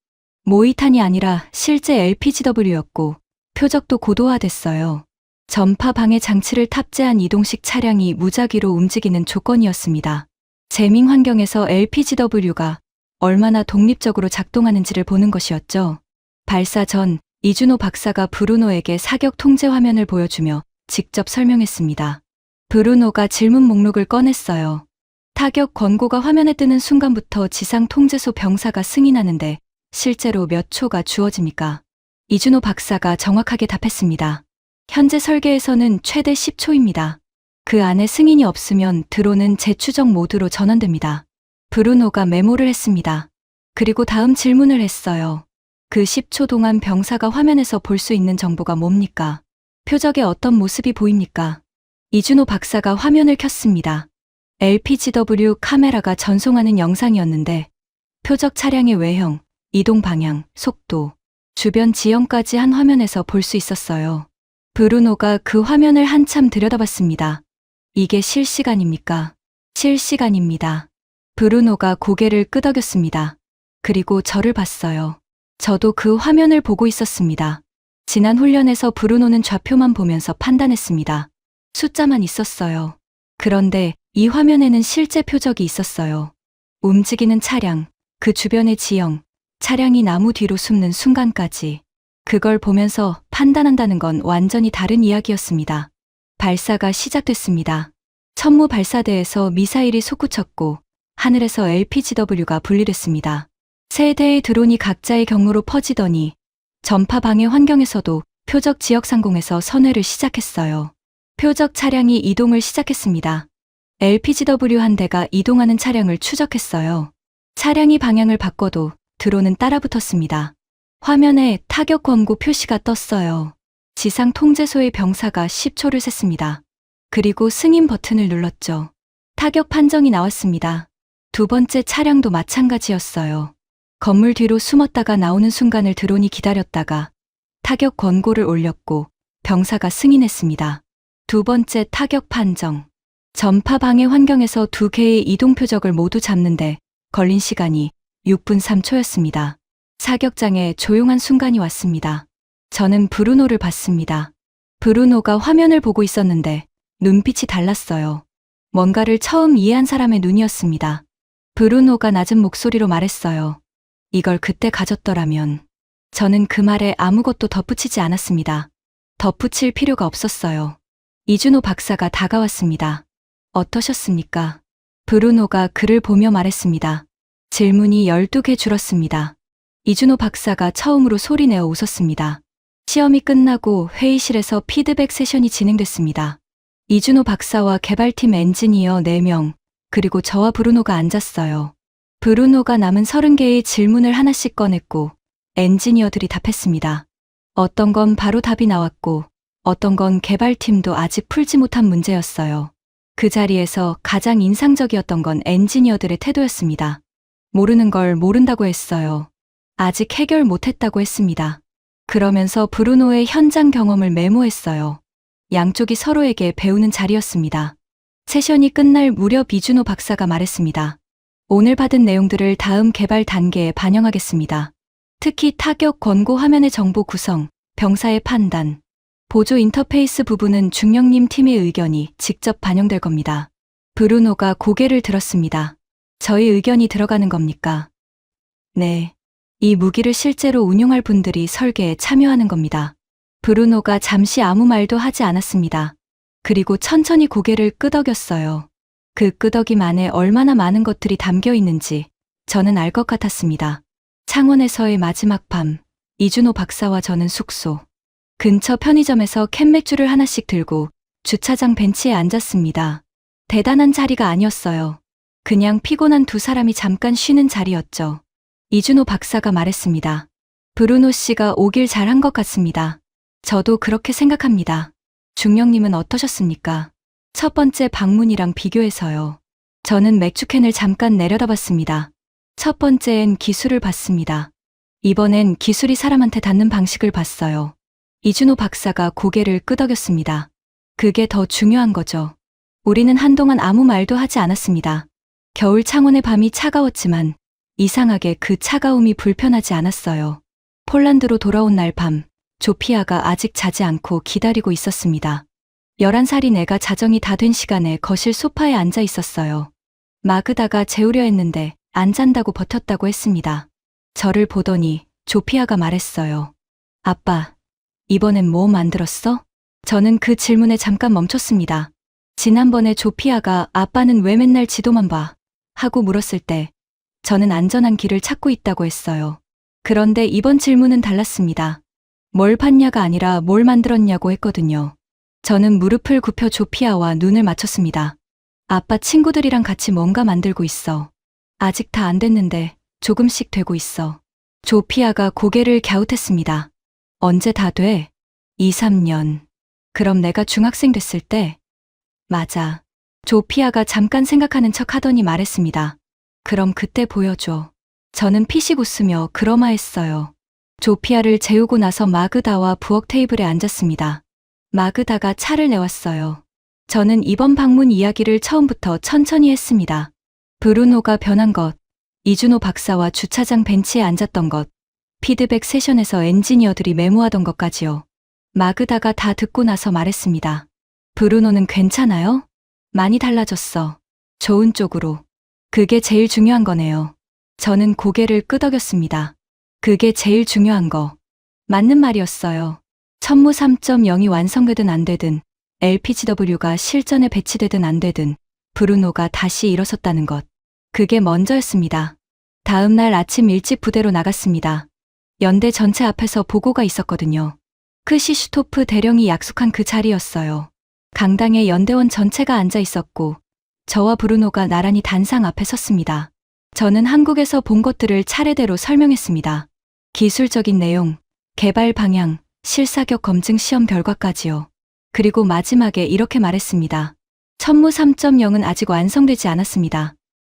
모의탄이 아니라 실제 LPGW였고 표적도 고도화됐어요. 전파 방해 장치를 탑재한 이동식 차량이 무작위로 움직이는 조건이었습니다. 재밍 환경에서 LPGW가 얼마나 독립적으로 작동하는지를 보는 것이었죠. 발사 전 이준호 박사가 브루노에게 사격 통제 화면을 보여주며 직접 설명했습니다. 브루노가 질문 목록을 꺼냈어요. 타격 권고가 화면에 뜨는 순간부터 지상 통제소 병사가 승인하는데 실제로 몇 초가 주어집니까? 이준호 박사가 정확하게 답했습니다. 현재 설계에서는 최대 10초입니다. 그 안에 승인이 없으면 드론은 재추적 모드로 전환됩니다. 브루노가 메모를 했습니다. 그리고 다음 질문을 했어요. 그 10초 동안 병사가 화면에서 볼 수 있는 정보가 뭡니까? 표적에 어떤 모습이 보입니까? 이준호 박사가 화면을 켰습니다. LPGW 카메라가 전송하는 영상이었는데 표적 차량의 외형, 이동 방향, 속도, 주변 지형까지 한 화면에서 볼 수 있었어요. 브루노가 그 화면을 한참 들여다봤습니다. 이게 실시간입니까? 실시간입니다. 브루노가 고개를 끄덕였습니다. 그리고 저를 봤어요. 저도 그 화면을 보고 있었습니다. 지난 훈련에서 브루노는 좌표만 보면서 판단했습니다. 숫자만 있었어요. 그런데 이 화면에는 실제 표적이 있었어요. 움직이는 차량, 그 주변의 지형, 차량이 나무 뒤로 숨는 순간까지. 그걸 보면서 판단한다는 건 완전히 다른 이야기였습니다. 발사가 시작됐습니다. 천무 발사대에서 미사일이 솟구쳤고 하늘에서 LPGW가 분리됐습니다. 세 대의 드론이 각자의 경로로 퍼지더니 전파 방해 환경에서도 표적 지역 상공에서 선회를 시작했어요. 표적 차량이 이동을 시작했습니다. LPGW 한 대가 이동하는 차량을 추적했어요. 차량이 방향을 바꿔도 드론은 따라붙었습니다. 화면에 타격 권고 표시가 떴어요. 지상 통제소의 병사가 10초를 셌습니다. 그리고 승인 버튼을 눌렀죠. 타격 판정이 나왔습니다. 두 번째 차량도 마찬가지였어요. 건물 뒤로 숨었다가 나오는 순간을 드론이 기다렸다가 타격 권고를 올렸고 병사가 승인했습니다. 두 번째 타격 판정. 전파 방해 환경에서 두 개의 이동 표적을 모두 잡는데 걸린 시간이 6분 3초였습니다. 사격장에 조용한 순간이 왔습니다. 저는 브루노를 봤습니다. 브루노가 화면을 보고 있었는데 눈빛이 달랐어요. 뭔가를 처음 이해한 사람의 눈이었습니다. 브루노가 낮은 목소리로 말했어요. 이걸 그때 가졌더라면. 저는 그 말에 아무것도 덧붙이지 않았습니다. 덧붙일 필요가 없었어요. 이준호 박사가 다가왔습니다. 어떠셨습니까? 브루노가 그를 보며 말했습니다. 질문이 12개 줄었습니다. 이준호 박사가 처음으로 소리내어 웃었습니다. 시험이 끝나고 회의실에서 피드백 세션이 진행됐습니다. 이준호 박사와 개발팀 엔지니어 4명, 그리고 저와 브루노가 앉았어요. 브루노가 남은 30개의 질문을 하나씩 꺼냈고 엔지니어들이 답했습니다. 어떤 건 바로 답이 나왔고 어떤 건 개발팀도 아직 풀지 못한 문제였어요. 그 자리에서 가장 인상적이었던 건 엔지니어들의 태도였습니다. 모르는 걸 모른다고 했어요. 아직 해결 못했다고 했습니다. 그러면서 브루노의 현장 경험을 메모했어요. 양쪽이 서로에게 배우는 자리였습니다. 세션이 끝날 무렵 이준호 박사가 말했습니다. 오늘 받은 내용들을 다음 개발 단계에 반영하겠습니다. 특히 타격 권고 화면의 정보 구성, 병사의 판단, 보조 인터페이스 부분은 중령님 팀의 의견이 직접 반영될 겁니다. 브루노가 고개를 들었습니다. 저희 의견이 들어가는 겁니까? 네. 이 무기를 실제로 운용할 분들이 설계에 참여하는 겁니다. 브루노가 잠시 아무 말도 하지 않았습니다. 그리고 천천히 고개를 끄덕였어요. 그 끄덕임 안에 얼마나 많은 것들이 담겨 있는지 저는 알 것 같았습니다. 창원에서의 마지막 밤, 이준호 박사와 저는 숙소 근처 편의점에서 캔맥주를 하나씩 들고 주차장 벤치에 앉았습니다. 대단한 자리가 아니었어요. 그냥 피곤한 두 사람이 잠깐 쉬는 자리였죠. 이준호 박사가 말했습니다. 브루노 씨가 오길 잘한 것 같습니다. 저도 그렇게 생각합니다. 중령님은 어떠셨습니까? 첫 번째 방문이랑 비교해서요. 저는 맥주캔을 잠깐 내려다봤습니다. 첫 번째엔 기술을 봤습니다. 이번엔 기술이 사람한테 닿는 방식을 봤어요. 이준호 박사가 고개를 끄덕였습니다. 그게 더 중요한 거죠. 우리는 한동안 아무 말도 하지 않았습니다. 겨울 창원의 밤이 차가웠지만 이상하게 그 차가움이 불편하지 않았어요. 폴란드로 돌아온 날 밤, 조피아가 아직 자지 않고 기다리고 있었습니다. 11살이 내가 자정이 다 된 시간에 거실 소파에 앉아 있었어요. 마그다가 재우려 했는데 안 잔다고 버텼다고 했습니다. 저를 보더니 조피아가 말했어요. 아빠, 이번엔 뭐 만들었어? 저는 그 질문에 잠깐 멈췄습니다. 지난번에 조피아가 아빠는 왜 맨날 지도만 봐? 하고 물었을 때 저는 안전한 길을 찾고 있다고 했어요. 그런데 이번 질문은 달랐습니다. 뭘 봤냐가 아니라 뭘 만들었냐고 했거든요. 저는 무릎을 굽혀 조피아와 눈을 맞췄습니다. 아빠 친구들이랑 같이 뭔가 만들고 있어. 아직 다 안 됐는데 조금씩 되고 있어. 조피아가 고개를 갸웃했습니다. 언제 다 돼? 2, 3년. 그럼 내가 중학생 됐을 때? 맞아. 조피아가 잠깐 생각하는 척 하더니 말했습니다. 그럼 그때 보여줘. 저는 피식 웃으며 그러마했어요. 조피아를 재우고 나서 마그다와 부엌 테이블에 앉았습니다. 마그다가 차를 내왔어요. 저는 이번 방문 이야기를 처음부터 천천히 했습니다. 브루노가 변한 것, 이준호 박사와 주차장 벤치에 앉았던 것, 피드백 세션에서 엔지니어들이 메모하던 것까지요. 마그다가 다 듣고 나서 말했습니다. 브루노는 괜찮아요? 많이 달라졌어. 좋은 쪽으로. 그게 제일 중요한 거네요. 저는 고개를 끄덕였습니다. 그게 제일 중요한 거. 맞는 말이었어요. 천무 3.0이 완성되든 안 되든, LPGW가 실전에 배치되든 안 되든, 브루노가 다시 일어섰다는 것. 그게 먼저였습니다. 다음 날 아침 일찍 부대로 나갔습니다. 연대 전체 앞에서 보고가 있었거든요. 크시슈토프 대령이 약속한 그 자리였어요. 강당에 연대원 전체가 앉아 있었고, 저와 브루노가 나란히 단상 앞에 섰습니다. 저는 한국에서 본 것들을 차례대로 설명했습니다. 기술적인 내용, 개발 방향, 실사격 검증 시험 결과까지요. 그리고 마지막에 이렇게 말했습니다. 천무 3.0은 아직 완성되지 않았습니다.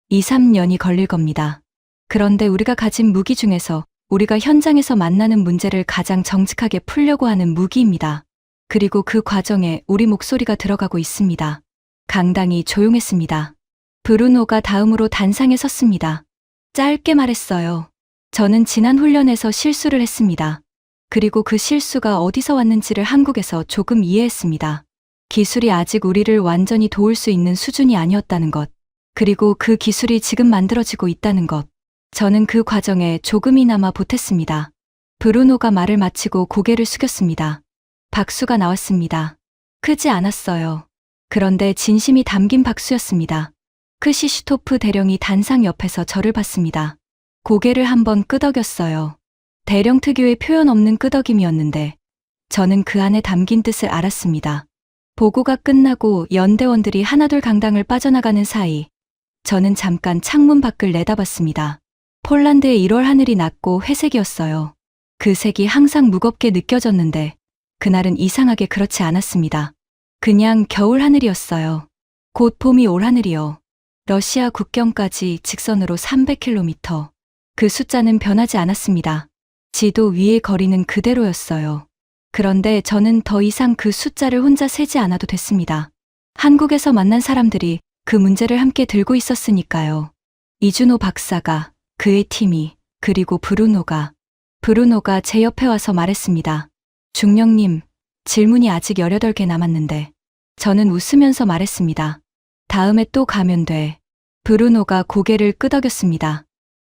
2, 3년이 걸릴 겁니다. 그런데 우리가 가진 무기 중에서 우리가 현장에서 만나는 문제를 가장 정직하게 풀려고 하는 무기입니다. 그리고 그 과정에 우리 목소리가 들어가고 있습니다. 강당이 조용했습니다. 브루노가 다음으로 단상에 섰습니다. 짧게 말했어요. 저는 지난 훈련에서 실수를 했습니다. 그리고 그 실수가 어디서 왔는지를 한국에서 조금 이해했습니다. 기술이 아직 우리를 완전히 도울 수 있는 수준이 아니었다는 것. 그리고 그 기술이 지금 만들어지고 있다는 것. 저는 그 과정에 조금이나마 보탰습니다. 브루노가 말을 마치고 고개를 숙였습니다. 박수가 나왔습니다. 크지 않았어요. 그런데 진심이 담긴 박수였습니다. 크시슈토프 대령이 단상 옆에서 저를 봤습니다. 고개를 한번 끄덕였어요. 대령 특유의 표현 없는 끄덕임이었는데 저는 그 안에 담긴 뜻을 알았습니다. 보고가 끝나고 연대원들이 하나둘 강당을 빠져나가는 사이 저는 잠깐 창문 밖을 내다봤습니다. 폴란드의 1월 하늘이 낮고 회색이었어요. 그 색이 항상 무겁게 느껴졌는데 그날은 이상하게 그렇지 않았습니다. 그냥 겨울 하늘이었어요. 곧 봄이 올 하늘이요. 러시아 국경까지 직선으로 300km. 그 숫자는 변하지 않았습니다. 지도 위의 거리는 그대로였어요. 그런데 저는 더 이상 그 숫자를 혼자 세지 않아도 됐습니다. 한국에서 만난 사람들이 그 문제를 함께 들고 있었으니까요. 이준호 박사가, 그의 팀이, 그리고 브루노가 제 옆에 와서 말했습니다. 중령님, 질문이 아직 18개 남았는데. 저는 웃으면서 말했습니다. 다음에 또 가면 돼. 브루노가 고개를 끄덕였습니다.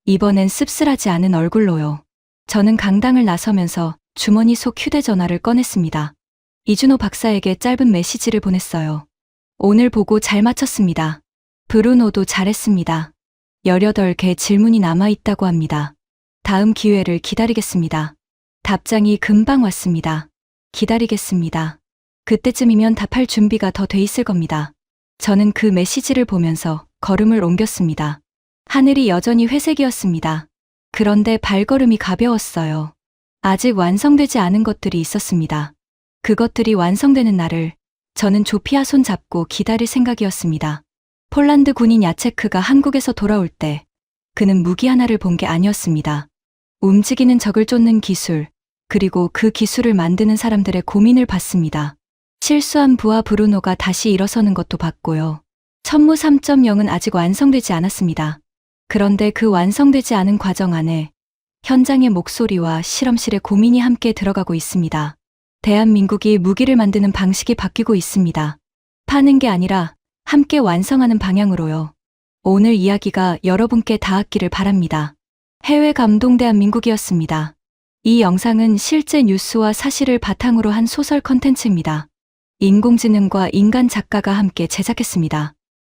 이번엔 씁쓸하지 않은 얼굴로요. 저는 강당을 나서면서 주머니 속 휴대전화를 꺼냈습니다. 이준호 박사에게 짧은 메시지를 보냈어요. 오늘 보고 잘 마쳤습니다. 브루노도 잘했습니다. 18개 질문이 남아있다고 합니다. 다음 기회를 기다리겠습니다. 답장이 금방 왔습니다. 기다리겠습니다. 그때쯤이면 답할 준비가 더 돼 있을 겁니다. 저는 그 메시지를 보면서 걸음을 옮겼습니다. 하늘이 여전히 회색이었습니다. 그런데 발걸음이 가벼웠어요. 아직 완성되지 않은 것들이 있었습니다. 그것들이 완성되는 날을 저는 조피아 손 잡고 기다릴 생각이었습니다. 폴란드 군인 야체크가 한국에서 돌아올 때 그는 무기 하나를 본 게 아니었습니다. 움직이는 적을 쫓는 기술, 그리고 그 기술을 만드는 사람들의 고민을 봤습니다. 실수한 부하 브루노가 다시 일어서는 것도 봤고요. 천무 3.0은 아직 완성되지 않았습니다. 그런데 그 완성되지 않은 과정 안에 현장의 목소리와 실험실의 고민이 함께 들어가고 있습니다. 대한민국이 무기를 만드는 방식이 바뀌고 있습니다. 파는 게 아니라 함께 완성하는 방향으로요. 오늘 이야기가 여러분께 닿았기를 바랍니다. 해외 감동 대한민국이었습니다. 이 영상은 실제 뉴스와 사실을 바탕으로 한 소설 컨텐츠입니다. 인공지능과 인간 작가가 함께 제작했습니다.